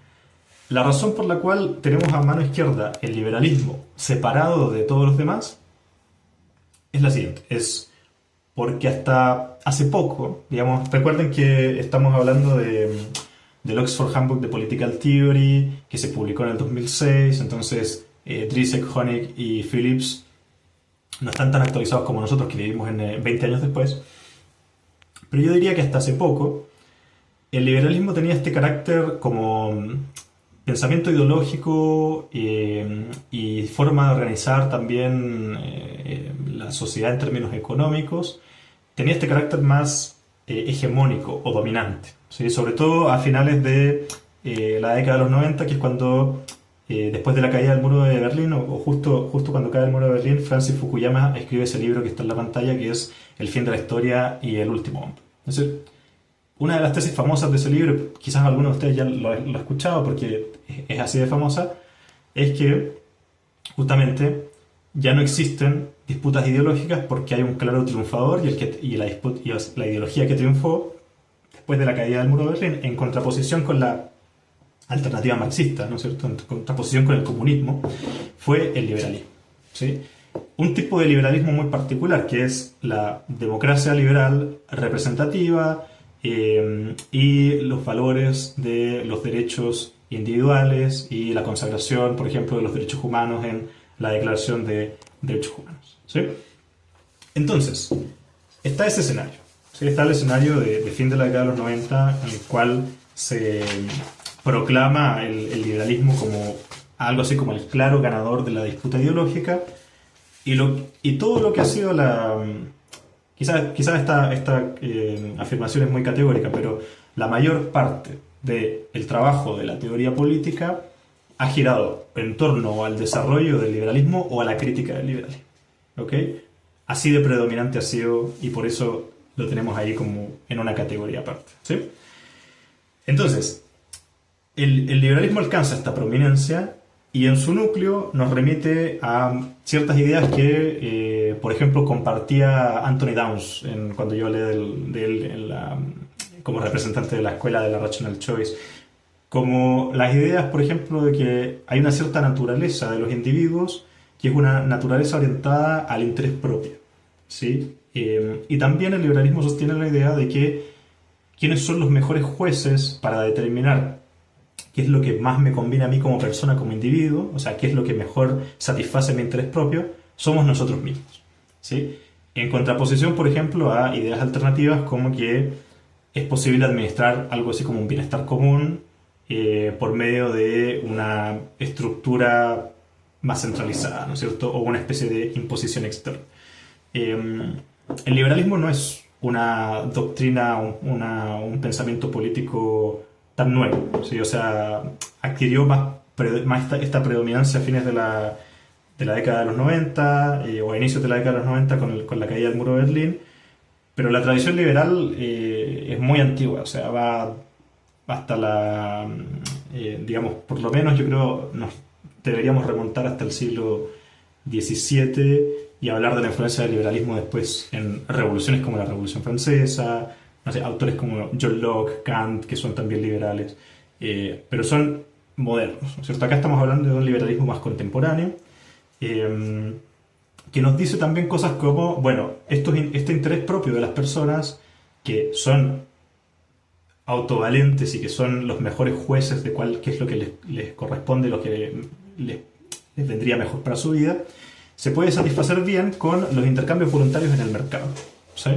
La razón por la cual tenemos a mano izquierda el liberalismo separado de todos los demás es la siguiente. Es porque hasta hace poco, digamos, recuerden que estamos hablando del Oxford Handbook de Political Theory, que se publicó en el 2006, entonces Driscoll, Honig y Phillips no están tan actualizados como nosotros, que vivimos en 20 años después. Pero yo diría que hasta hace poco el liberalismo tenía este carácter como pensamiento ideológico y forma de organizar también la sociedad en términos económicos, tenía este carácter más hegemónico o dominante, ¿sí? Sobre todo a finales de la década de los 90, que es cuando, después de la caída del muro de Berlín, o justo cuando cae el muro de Berlín, Francis Fukuyama escribe ese libro que está en la pantalla, que es El fin de la historia y el último hombre. Es decir, una de las tesis famosas de ese libro, quizás alguno de ustedes ya lo ha escuchado porque es así de famosa, es que justamente ya no existen disputas ideológicas porque hay un claro triunfador y la ideología que triunfó después de la caída del muro de Berlín, en contraposición con la alternativa marxista, ¿no es cierto?, en contraposición con el comunismo, fue el liberalismo, ¿sí? Un tipo de liberalismo muy particular, que es la democracia liberal representativa, y los valores de los derechos individuales y la consagración, por ejemplo, de los derechos humanos en la Declaración de Derechos Humanos, ¿sí? Entonces, está ese escenario, ¿sí? Está el escenario de fin de la década de los 90, en el cual se proclama el liberalismo como algo así como el claro ganador de la disputa ideológica, y todo lo que ha sido Quizás esta afirmación es muy categórica, pero la mayor parte del trabajo de la teoría política ha girado en torno al desarrollo del liberalismo o a la crítica del liberalismo, ¿ok? Así de predominante ha sido, y por eso lo tenemos ahí como en una categoría aparte, ¿sí? Entonces, el liberalismo alcanza esta prominencia y en su núcleo nos remite a ciertas ideas que, por ejemplo, compartía Anthony Downs cuando yo hablé de él como representante de la escuela de la Rational Choice, como las ideas, por ejemplo, de que hay una cierta naturaleza de los individuos que es una naturaleza orientada al interés propio, ¿sí? Y también el liberalismo sostiene la idea de que quiénes son los mejores jueces para determinar qué es lo que más me conviene a mí como persona, como individuo, o sea, qué es lo que mejor satisface mi interés propio, somos nosotros mismos, ¿sí? En contraposición, por ejemplo, a ideas alternativas como que es posible administrar algo así como un bienestar común por medio de una estructura más centralizada, ¿no es cierto? O una especie de imposición externa. El liberalismo no es una doctrina, un pensamiento político tan nuevo, ¿sí? O sea, adquirió más esta predominancia a fines de la década de los 90 o a inicios de la década de los 90 con la caída del muro de Berlín, pero la tradición liberal es muy antigua, o sea, va hasta digamos, por lo menos yo creo nos deberíamos remontar hasta el siglo XVII y hablar de la influencia del liberalismo después en revoluciones como la Revolución Francesa, no sé, autores como John Locke, Kant, que son también liberales, pero son modernos, ¿no es cierto? Acá estamos hablando de un liberalismo más contemporáneo, que nos dice también cosas como, bueno, este interés propio de las personas que son autovalentes y que son los mejores jueces de qué es lo que les corresponde, lo que les vendría mejor para su vida, se puede satisfacer bien con los intercambios voluntarios en el mercado, ¿sí?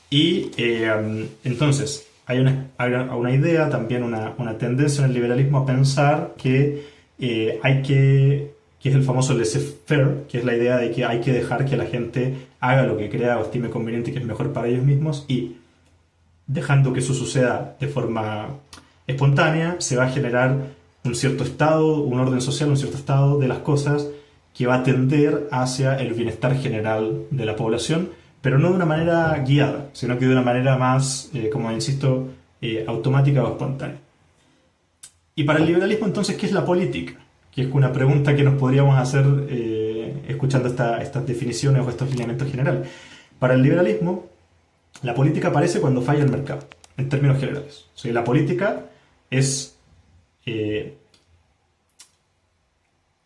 Y entonces hay una idea, también una tendencia en el liberalismo a pensar que que es el famoso laissez-faire, que es la idea de que hay que dejar que la gente haga lo que crea o estime conveniente que es mejor para ellos mismos, y dejando que eso suceda de forma espontánea se va a generar un cierto estado, un orden social, un cierto estado de las cosas que va a tender hacia el bienestar general de la población, pero no de una manera guiada, sino que de una manera más, como insisto, automática o espontánea. Y para el liberalismo, entonces, ¿qué es la política? Que es una pregunta que nos podríamos hacer escuchando estas definiciones o estos lineamientos generales. Para el liberalismo, la política aparece cuando falla el mercado, en términos generales. O sea, la política es,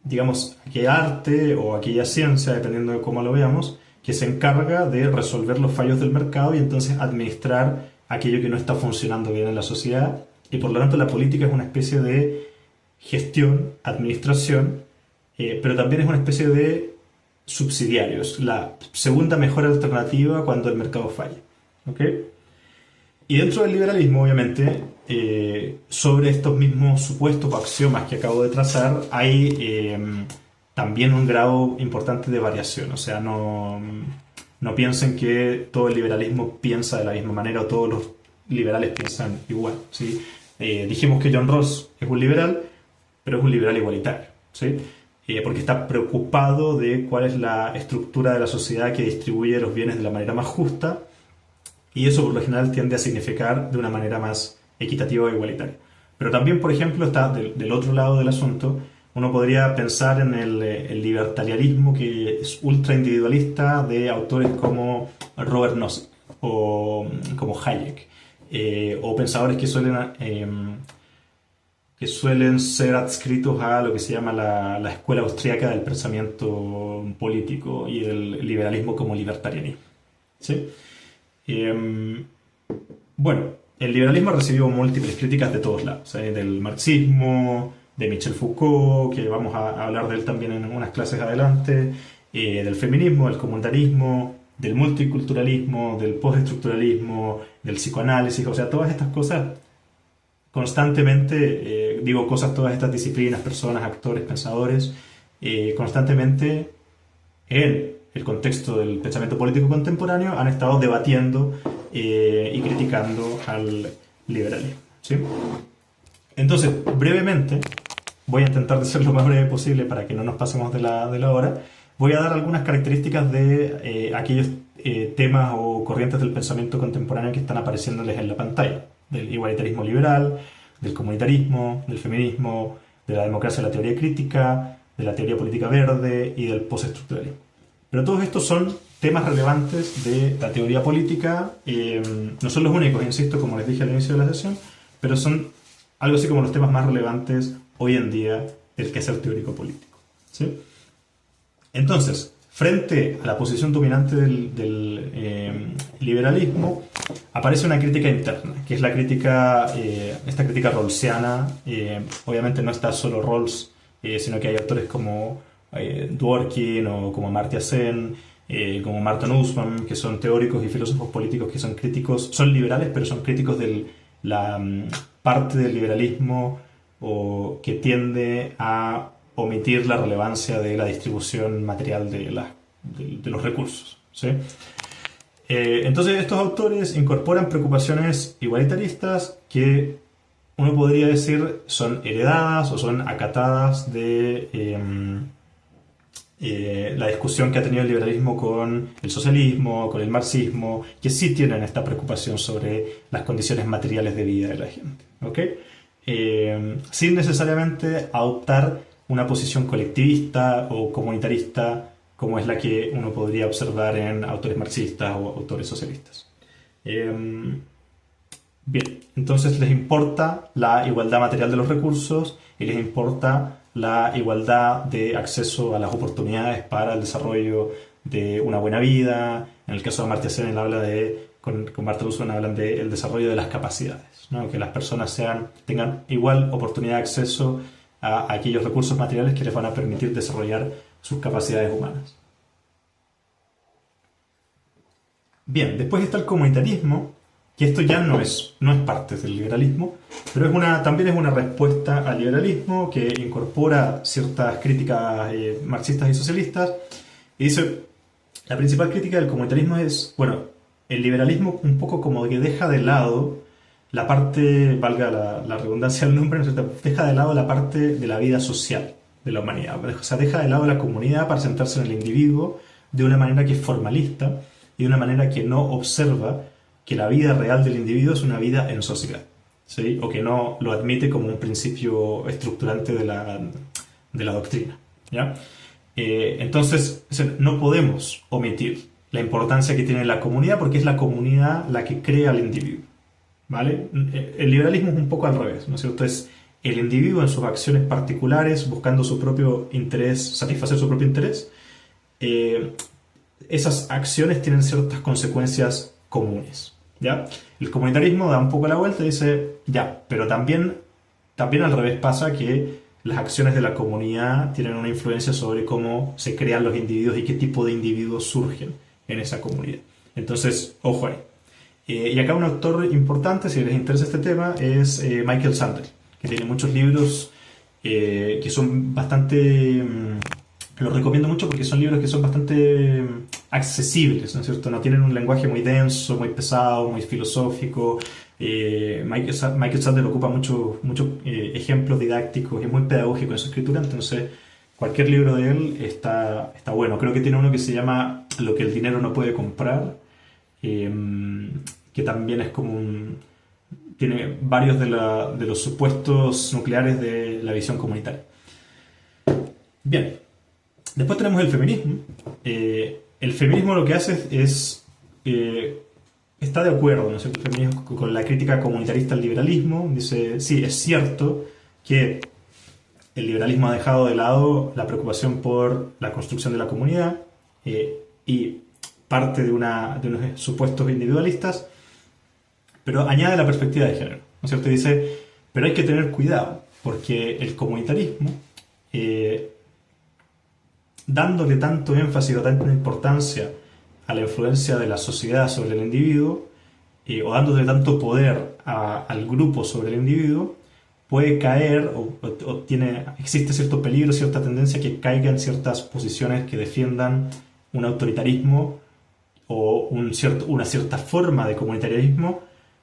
digamos, aquel arte o aquella ciencia, dependiendo de cómo lo veamos, que se encarga de resolver los fallos del mercado y entonces administrar aquello que no está funcionando bien en la sociedad. Y por lo tanto la política es una especie de gestión, administración, pero también es una especie de subsidiario, es la segunda mejor alternativa cuando el mercado falla. ¿Ok? Y dentro del liberalismo, obviamente, sobre estos mismos supuestos o axiomas que acabo de trazar, hay también un grado importante de variación. O sea, no piensen que todo el liberalismo piensa de la misma manera o todos los liberales piensan igual, ¿sí? Dijimos que John Rawls es un liberal, pero es un liberal igualitario, ¿sí? Porque está preocupado de cuál es la estructura de la sociedad que distribuye los bienes de la manera más justa, y eso por lo general tiende a significar de una manera más equitativa e igualitaria. Pero también, por ejemplo, está del otro lado del asunto, uno podría pensar en el libertarianismo que es ultra individualista de autores como Robert Nozick o como Hayek, o pensadores que suelen ser adscritos a lo que se llama la escuela austríaca del pensamiento político y del liberalismo como libertarianismo, ¿sí? Bueno, el liberalismo ha recibido múltiples críticas de todos lados, del marxismo, de Michel Foucault, que vamos a hablar de él también en unas clases adelante, del feminismo, del comunitarismo, del multiculturalismo, del postestructuralismo, del psicoanálisis, o sea, todas estas cosas constantemente, todas estas disciplinas, personas, actores, pensadores, constantemente en el contexto del pensamiento político contemporáneo han estado debatiendo y criticando al liberalismo, ¿sí? Entonces, brevemente, voy a intentar de ser lo más breve posible para que no nos pasemos de la hora. Voy a dar algunas características de aquellos temas o corrientes del pensamiento contemporáneo que están apareciéndoles en la pantalla. Del igualitarismo liberal, del comunitarismo, del feminismo, de la democracia de la teoría crítica, de la teoría política verde y del postestructuralismo. Pero todos estos son temas relevantes de la teoría política. No son los únicos, insisto, como les dije al inicio de la sesión, pero son algo así como los temas más relevantes hoy en día del quehacer teórico político, ¿sí? Entonces, frente a la posición dominante del liberalismo, aparece una crítica interna, que es la crítica, esta crítica rawlsiana. Obviamente no está solo Rawls, sino que hay autores como Dworkin o como Amartya Sen, como Martin Nussbaum, que son teóricos y filósofos políticos que son críticos, son liberales, pero son críticos de la parte del liberalismo o que tiende a omitir la relevancia de la distribución material de los recursos, ¿sí? Entonces estos autores incorporan preocupaciones igualitaristas que uno podría decir son heredadas o son acatadas de la discusión que ha tenido el liberalismo con el socialismo, con el marxismo, que sí tienen esta preocupación sobre las condiciones materiales de vida de la gente, ¿ok? Sin necesariamente adoptar una posición colectivista o comunitarista como es la que uno podría observar en autores marxistas o autores socialistas. Bien, entonces les importa la igualdad material de los recursos y les importa la igualdad de acceso a las oportunidades para el desarrollo de una buena vida. En el caso de Amartya Sen, con Martin Nussbaum hablan del desarrollo de las capacidades, ¿no? Que las personas tengan igual oportunidad de acceso a aquellos recursos materiales que les van a permitir desarrollar sus capacidades humanas. Bien, después está el comunitarismo, que esto ya no es parte del liberalismo, pero también es una respuesta al liberalismo que incorpora ciertas críticas marxistas y socialistas. Y dice, la principal crítica del comunitarismo es, bueno, el liberalismo un poco como que deja de lado la parte, valga la redundancia del nombre, deja de lado la parte de la vida social de la humanidad. O sea, deja de lado la comunidad para centrarse en el individuo de una manera que es formalista y de una manera que no observa que la vida real del individuo es una vida en sociedad, ¿sí? O que no lo admite como un principio estructurante de la doctrina, ¿ya? Entonces, no podemos omitir la importancia que tiene la comunidad porque es la comunidad la que crea al individuo, ¿vale? El liberalismo es un poco al revés, ¿no es cierto? Es el individuo en sus acciones particulares, buscando su propio interés, satisfacer su propio interés. Esas acciones tienen ciertas consecuencias comunes, ¿ya? El comunitarismo da un poco la vuelta y dice, ya, pero también al revés pasa que las acciones de la comunidad tienen una influencia sobre cómo se crean los individuos y qué tipo de individuos surgen en esa comunidad. Entonces, ojo ahí. Y acá un autor importante, si les interesa este tema, es Michael Sandel, que tiene muchos libros que son bastante... los recomiendo mucho porque son libros que son bastante accesibles, ¿no es cierto? No tienen un lenguaje muy denso, muy pesado, muy filosófico. Michael Sandel ocupa muchos ejemplos didácticos y es muy pedagógico en su escritura, entonces cualquier libro de él está bueno. Creo que tiene uno que se llama Lo que el dinero no puede comprar, que también es como tiene varios de los supuestos nucleares de la visión comunitaria. Bien, después tenemos el feminismo. El feminismo lo que hace es está de acuerdo, ¿no es cierto? El feminismo con la crítica comunitarista al liberalismo. Dice, sí, es cierto que el liberalismo ha dejado de lado la preocupación por la construcción de la comunidad y parte de unos supuestos individualistas, pero añade la perspectiva de género, ¿no es cierto? Dice, pero hay que tener cuidado, porque el comunitarismo, dándole tanto énfasis o tanta importancia a la influencia de la sociedad sobre el individuo, o dándole tanto poder al grupo sobre el individuo, puede caer existe cierto peligro, cierta tendencia que caiga en ciertas posiciones que defiendan un autoritarismo o una cierta forma de comunitarismo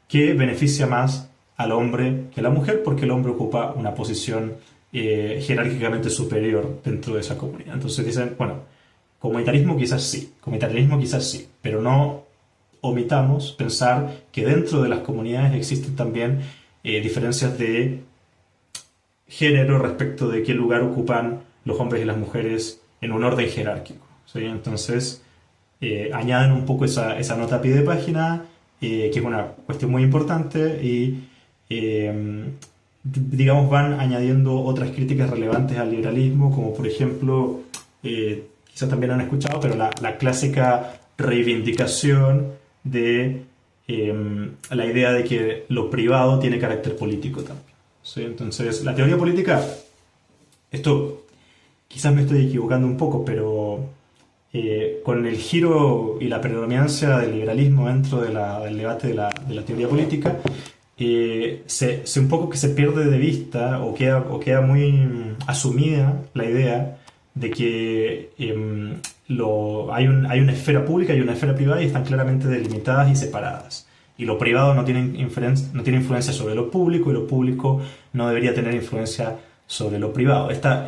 que beneficia más al hombre que a la mujer, porque el hombre ocupa una posición jerárquicamente superior dentro de esa comunidad. Entonces dicen, bueno, comunitarismo quizás sí, pero no omitamos pensar que dentro de las comunidades existen también diferencias de género respecto de qué lugar ocupan los hombres y las mujeres en un orden jerárquico, ¿sí? Entonces añaden un poco esa nota a pie de página, que es una cuestión muy importante, y digamos van añadiendo otras críticas relevantes al liberalismo, como por ejemplo, quizás también han escuchado, pero la clásica reivindicación de la idea de que lo privado tiene carácter político también, ¿sí? Entonces, la teoría política, esto quizás me estoy equivocando un poco, pero con el giro y la predominancia del liberalismo dentro del debate de la teoría política, se un poco que se pierde de vista o queda muy asumida la idea de que hay una esfera pública y una esfera privada y están claramente delimitadas y separadas. Y lo privado no tiene influencia sobre lo público y lo público no debería tener influencia sobre lo privado. Esto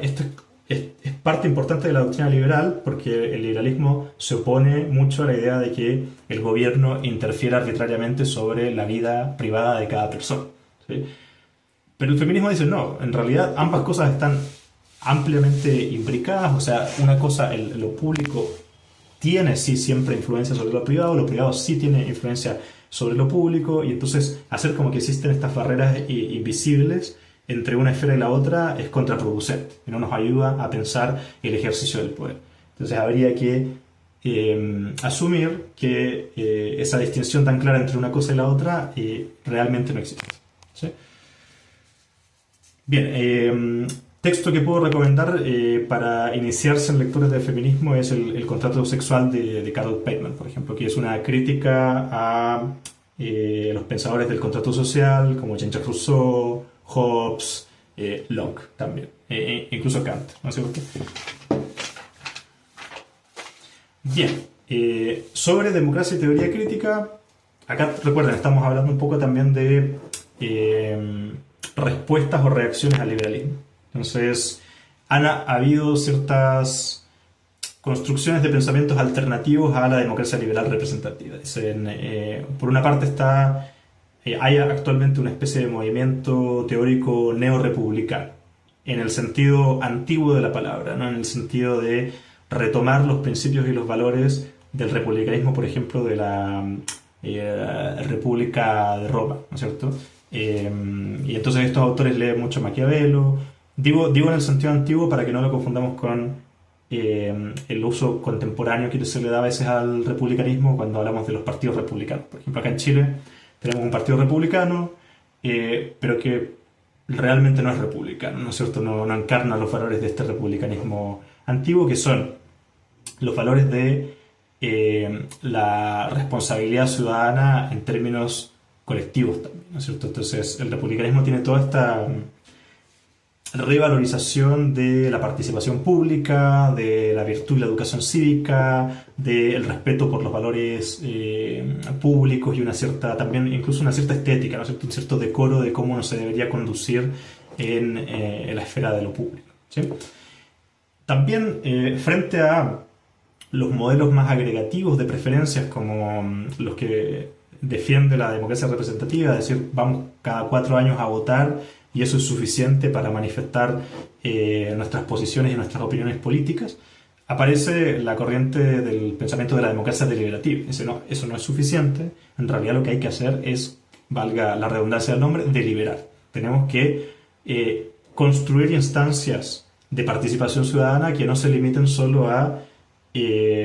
es parte importante de la doctrina liberal porque el liberalismo se opone mucho a la idea de que el gobierno interfiera arbitrariamente sobre la vida privada de cada persona, ¿sí? Pero el feminismo dice no, en realidad ambas cosas están ampliamente imbricadas, o sea, una cosa, lo público tiene sí siempre influencia sobre lo privado sí tiene influencia sobre lo público, y entonces hacer como que existen estas barreras invisibles entre una esfera y la otra es contraproducente y no nos ayuda a pensar el ejercicio del poder. Entonces habría que asumir que esa distinción tan clara entre una cosa y la otra realmente no existe, ¿sí? Bien, texto que puedo recomendar para iniciarse en lecturas de feminismo es el contrato sexual de Carol Pateman, por ejemplo, que es una crítica a los pensadores del contrato social como Jean-Jacques Rousseau, Hobbes, Locke también, incluso Kant, ¿no es cierto? Bien, sobre democracia y teoría crítica, acá recuerden, estamos hablando un poco también de respuestas o reacciones al liberalismo. Entonces, ha habido ciertas construcciones de pensamientos alternativos a la democracia liberal representativa. Dicen, por una parte hay actualmente una especie de movimiento teórico neorepublicano, en el sentido antiguo de la palabra, ¿no? En el sentido de retomar los principios y los valores del republicanismo, por ejemplo, de la República de Roma, ¿no es cierto? Y entonces estos autores leen mucho Maquiavelo. Digo en el sentido antiguo para que no lo confundamos con el uso contemporáneo que se le da a veces al republicanismo cuando hablamos de los partidos republicanos. Por ejemplo, acá en Chile tenemos un partido republicano, pero que realmente no es republicano, ¿no es cierto? No encarna los valores de este republicanismo antiguo, que son los valores de la responsabilidad ciudadana en términos colectivos también, ¿no es cierto? Entonces el republicanismo tiene toda esta revalorización de la participación pública, de la virtud y la educación cívica, del respeto por los valores públicos y una cierta, también incluso una cierta estética, ¿no es cierto? Un cierto decoro de cómo uno se debería conducir en la esfera de lo público, ¿sí? También frente a los modelos más agregativos de preferencias como los que defiende la democracia representativa, es decir, vamos cada 4 años a votar y eso es suficiente para manifestar nuestras posiciones y nuestras opiniones políticas, aparece la corriente del pensamiento de la democracia deliberativa. Dice, no, eso no es suficiente, en realidad lo que hay que hacer es, valga la redundancia del nombre, deliberar. Tenemos que construir instancias de participación ciudadana que no se limiten solo a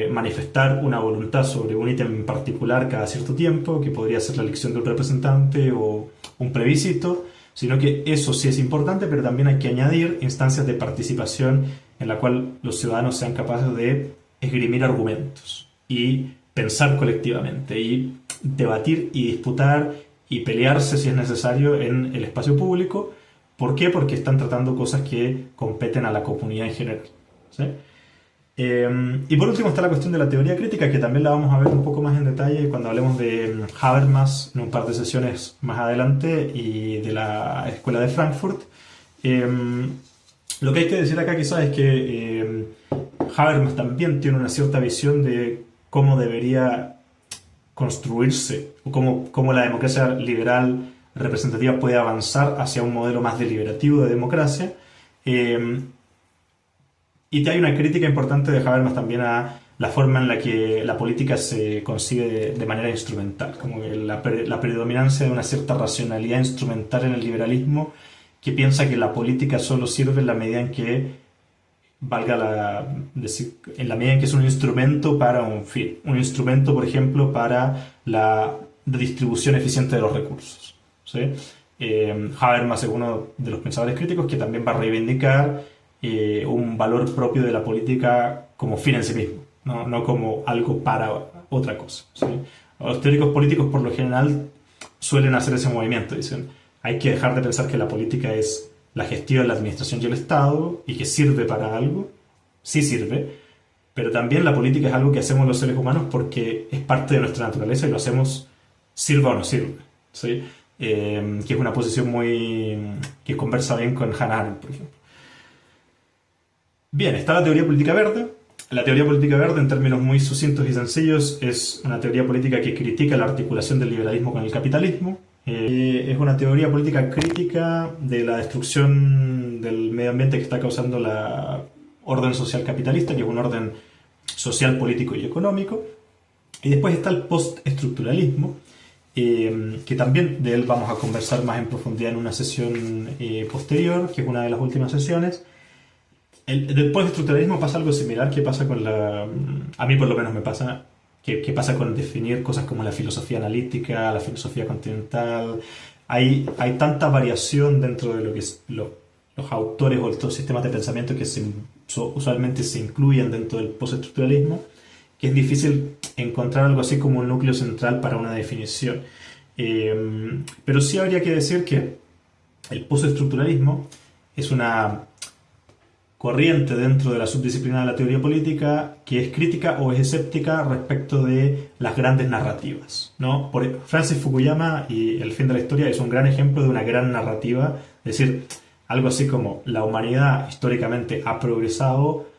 manifestar una voluntad sobre un ítem en particular cada cierto tiempo, que podría ser la elección de un representante o un plebiscito, sino que eso sí es importante, pero también hay que añadir instancias de participación en la cual los ciudadanos sean capaces de esgrimir argumentos y pensar colectivamente y debatir y disputar y pelearse si es necesario en el espacio público. ¿Por qué? Porque están tratando cosas que competen a la comunidad en general, ¿sí? Y por último está la cuestión de la teoría crítica, que también la vamos a ver un poco más en detalle cuando hablemos de Habermas en un par de sesiones más adelante y de la Escuela de Frankfurt. Lo que hay que decir acá quizás es que Habermas también tiene una cierta visión de cómo debería construirse o cómo la democracia liberal representativa puede avanzar hacia un modelo más deliberativo de democracia. Y hay una crítica importante de Habermas también a la forma en la que la política se consigue de manera instrumental, como que la predominancia de una cierta racionalidad instrumental en el liberalismo, que piensa que la política solo sirve en la medida en que en la medida en que es un instrumento para un fin, un instrumento, por ejemplo, para la distribución eficiente de los recursos, ¿sí? Habermas es uno de los pensadores críticos que también va a reivindicar un valor propio de la política como fin en sí mismo, no como algo para otra cosa, ¿sí? Los teóricos políticos por lo general suelen hacer ese movimiento, dicen, hay que dejar de pensar que la política es la gestión, la administración y el Estado y que sirve para algo, sí sirve, pero también la política es algo que hacemos los seres humanos porque es parte de nuestra naturaleza y lo hacemos sirva o no sirva, ¿sí? Que es una posición que conversa bien con Hannah Arendt, por ejemplo. Bien, está la teoría política verde. La teoría política verde, en términos muy sucintos y sencillos, es una teoría política que critica la articulación del liberalismo con el capitalismo. Es una teoría política crítica de la destrucción del medio ambiente que está causando la orden social capitalista, que es un orden social, político y económico. Y después está el postestructuralismo, que también de él vamos a conversar más en profundidad en una sesión posterior, que es una de las últimas sesiones. Del postestructuralismo pasa algo similar que pasa con a mí por lo menos me pasa, que pasa con definir cosas como la filosofía analítica, la filosofía continental. Hay tanta variación dentro de lo que los autores o estos sistemas de pensamiento que usualmente se incluyen dentro del postestructuralismo, que es difícil encontrar algo así como un núcleo central para una definición. Pero sí habría que decir que el postestructuralismo es una corriente dentro de la subdisciplina de la teoría política que es crítica o es escéptica respecto de las grandes narrativas, ¿no? Francis Fukuyama y El fin de la historia es un gran ejemplo de una gran narrativa, es decir, algo así como la humanidad históricamente ha progresado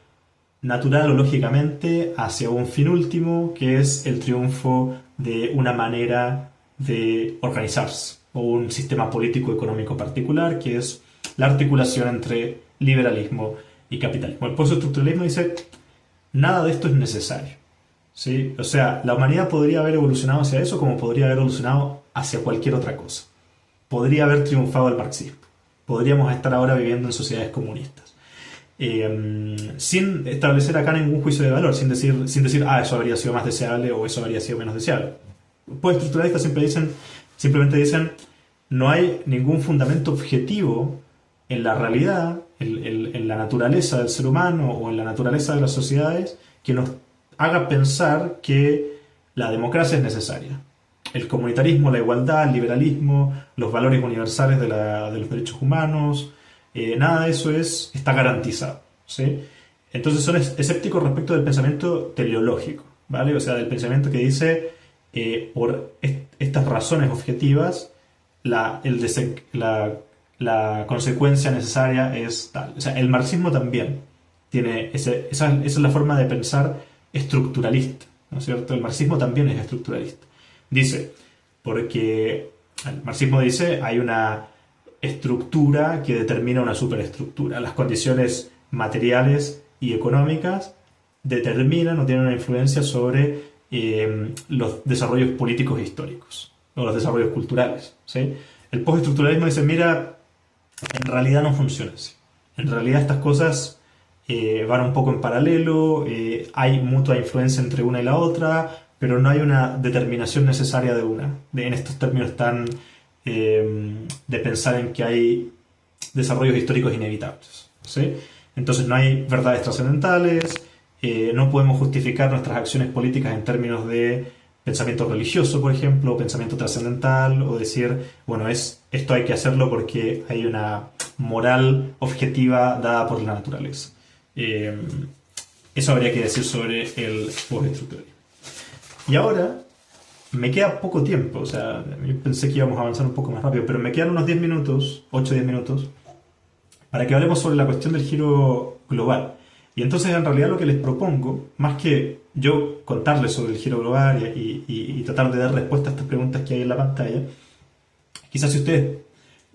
natural o lógicamente hacia un fin último, que es el triunfo de una manera de organizarse o un sistema político económico particular, que es la articulación entre liberalismo y capitalismo. El postestructuralismo dice, nada de esto es necesario, ¿sí? O sea, la humanidad podría haber evolucionado hacia eso como podría haber evolucionado hacia cualquier otra cosa. Podría haber triunfado el marxismo. Podríamos estar ahora viviendo en sociedades comunistas. Sin establecer acá ningún juicio de valor, sin decir, eso habría sido más deseable o eso habría sido menos deseable. Pues estructuralistas simplemente dicen, no hay ningún fundamento objetivo en la realidad, en la naturaleza del ser humano o en la naturaleza de las sociedades que nos haga pensar que la democracia es necesaria. El comunitarismo, la igualdad, el liberalismo, los valores universales de los derechos humanos, nada de eso está garantizado, ¿sí? Entonces son escépticos respecto del pensamiento teleológico, ¿vale? O sea, del pensamiento que dice, por estas razones objetivas, la consecuencia necesaria es tal. O sea, el marxismo también tiene esa es la forma de pensar estructuralista, ¿no es cierto? El marxismo también es estructuralista. Dice, porque el marxismo dice, hay una estructura que determina una superestructura. Las condiciones materiales y económicas determinan o tienen una influencia sobre los desarrollos políticos e históricos, o los desarrollos culturales, ¿sí? El postestructuralismo dice, mira, en realidad no funciona así. En realidad estas cosas van un poco en paralelo, hay mutua influencia entre una y la otra, pero no hay una determinación necesaria de una, en estos términos tan de pensar en que hay desarrollos históricos inevitables, ¿sí? Entonces no hay verdades trascendentales, no podemos justificar nuestras acciones políticas en términos de pensamiento religioso, por ejemplo, o pensamiento trascendental, o decir, bueno, esto hay que hacerlo porque hay una moral objetiva dada por la naturaleza. Eso habría que decir sobre el postestructuralismo. Y ahora me queda poco tiempo, o sea, yo pensé que íbamos a avanzar un poco más rápido, pero me quedan unos 10 minutos, 8-10 minutos, para que hablemos sobre la cuestión del giro global. Y entonces, en realidad, lo que les propongo, más que yo contarles sobre el giro global y tratar de dar respuesta a estas preguntas que hay en la pantalla, quizás si ustedes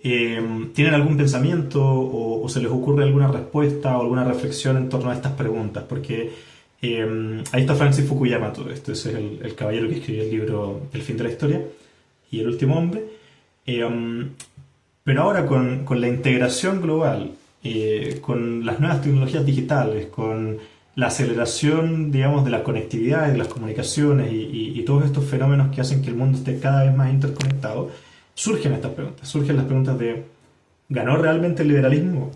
tienen algún pensamiento o se les ocurre alguna respuesta o alguna reflexión en torno a estas preguntas, porque ahí está Francis Fukuyama, todo esto, ese es el caballero que escribió el libro El fin de la historia y El último hombre. Pero ahora con la integración global, con las nuevas tecnologías digitales, con la aceleración, digamos, de la conectividad y de las comunicaciones y todos estos fenómenos que hacen que el mundo esté cada vez más interconectado, surgen estas preguntas. Surgen las preguntas de, ¿ganó realmente el liberalismo?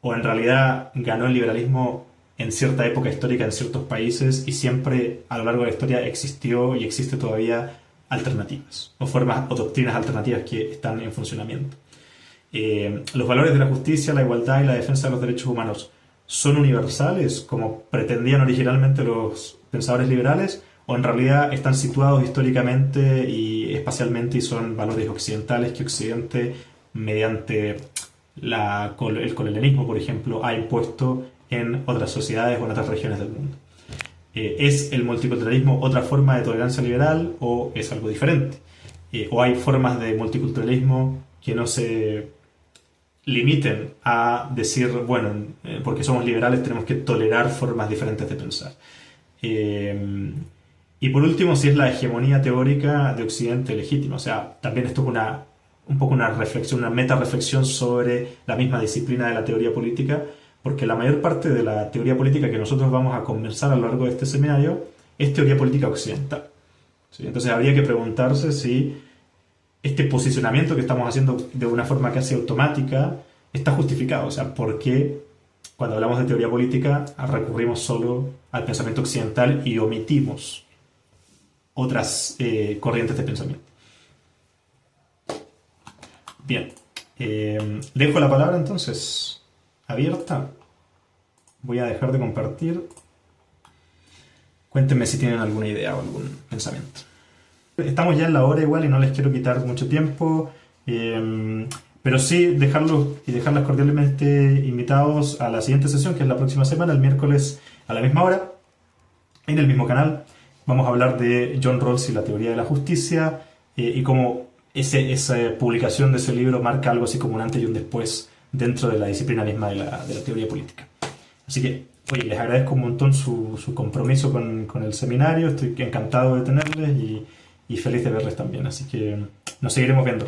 ¿O en realidad ganó el liberalismo en cierta época histórica en ciertos países y siempre a lo largo de la historia existió y existe todavía alternativas o formas o doctrinas alternativas que están en funcionamiento? Los valores de la justicia, la igualdad y la defensa de los derechos humanos son universales como pretendían originalmente los pensadores liberales, o en realidad están situados históricamente y espacialmente y son valores occidentales que Occidente, mediante el colonialismo, por ejemplo, ha impuesto en otras sociedades o en otras regiones del mundo. ¿Es el multiculturalismo otra forma de tolerancia liberal o es algo diferente? ¿O hay formas de multiculturalismo que no se limiten a decir, bueno, porque somos liberales tenemos que tolerar formas diferentes de pensar? Y por último, si es la hegemonía teórica de Occidente legítima. O sea, también esto es un poco una reflexión, una meta-reflexión sobre la misma disciplina de la teoría política, porque la mayor parte de la teoría política que nosotros vamos a conversar a lo largo de este seminario es teoría política occidental, ¿sí? Entonces habría que preguntarse si este posicionamiento que estamos haciendo de una forma casi automática está justificado. O sea, ¿por qué cuando hablamos de teoría política recurrimos solo al pensamiento occidental y omitimos otras corrientes de pensamiento? Bien, dejo la palabra entonces abierta. Voy a dejar de compartir. Cuéntenme si tienen alguna idea o algún pensamiento. Estamos ya en la hora igual y no les quiero quitar mucho tiempo, pero sí dejarlos y dejarlas cordialmente invitados a la siguiente sesión, que es la próxima semana, el miércoles a la misma hora, en el mismo canal. Vamos a hablar de John Rawls y la teoría de la justicia y cómo esa publicación de ese libro marca algo así como un antes y un después dentro de la disciplina misma de la teoría política. Así que, oye, les agradezco un montón su compromiso con el seminario, estoy encantado de tenerles y feliz de verles también. Así que nos seguiremos viendo.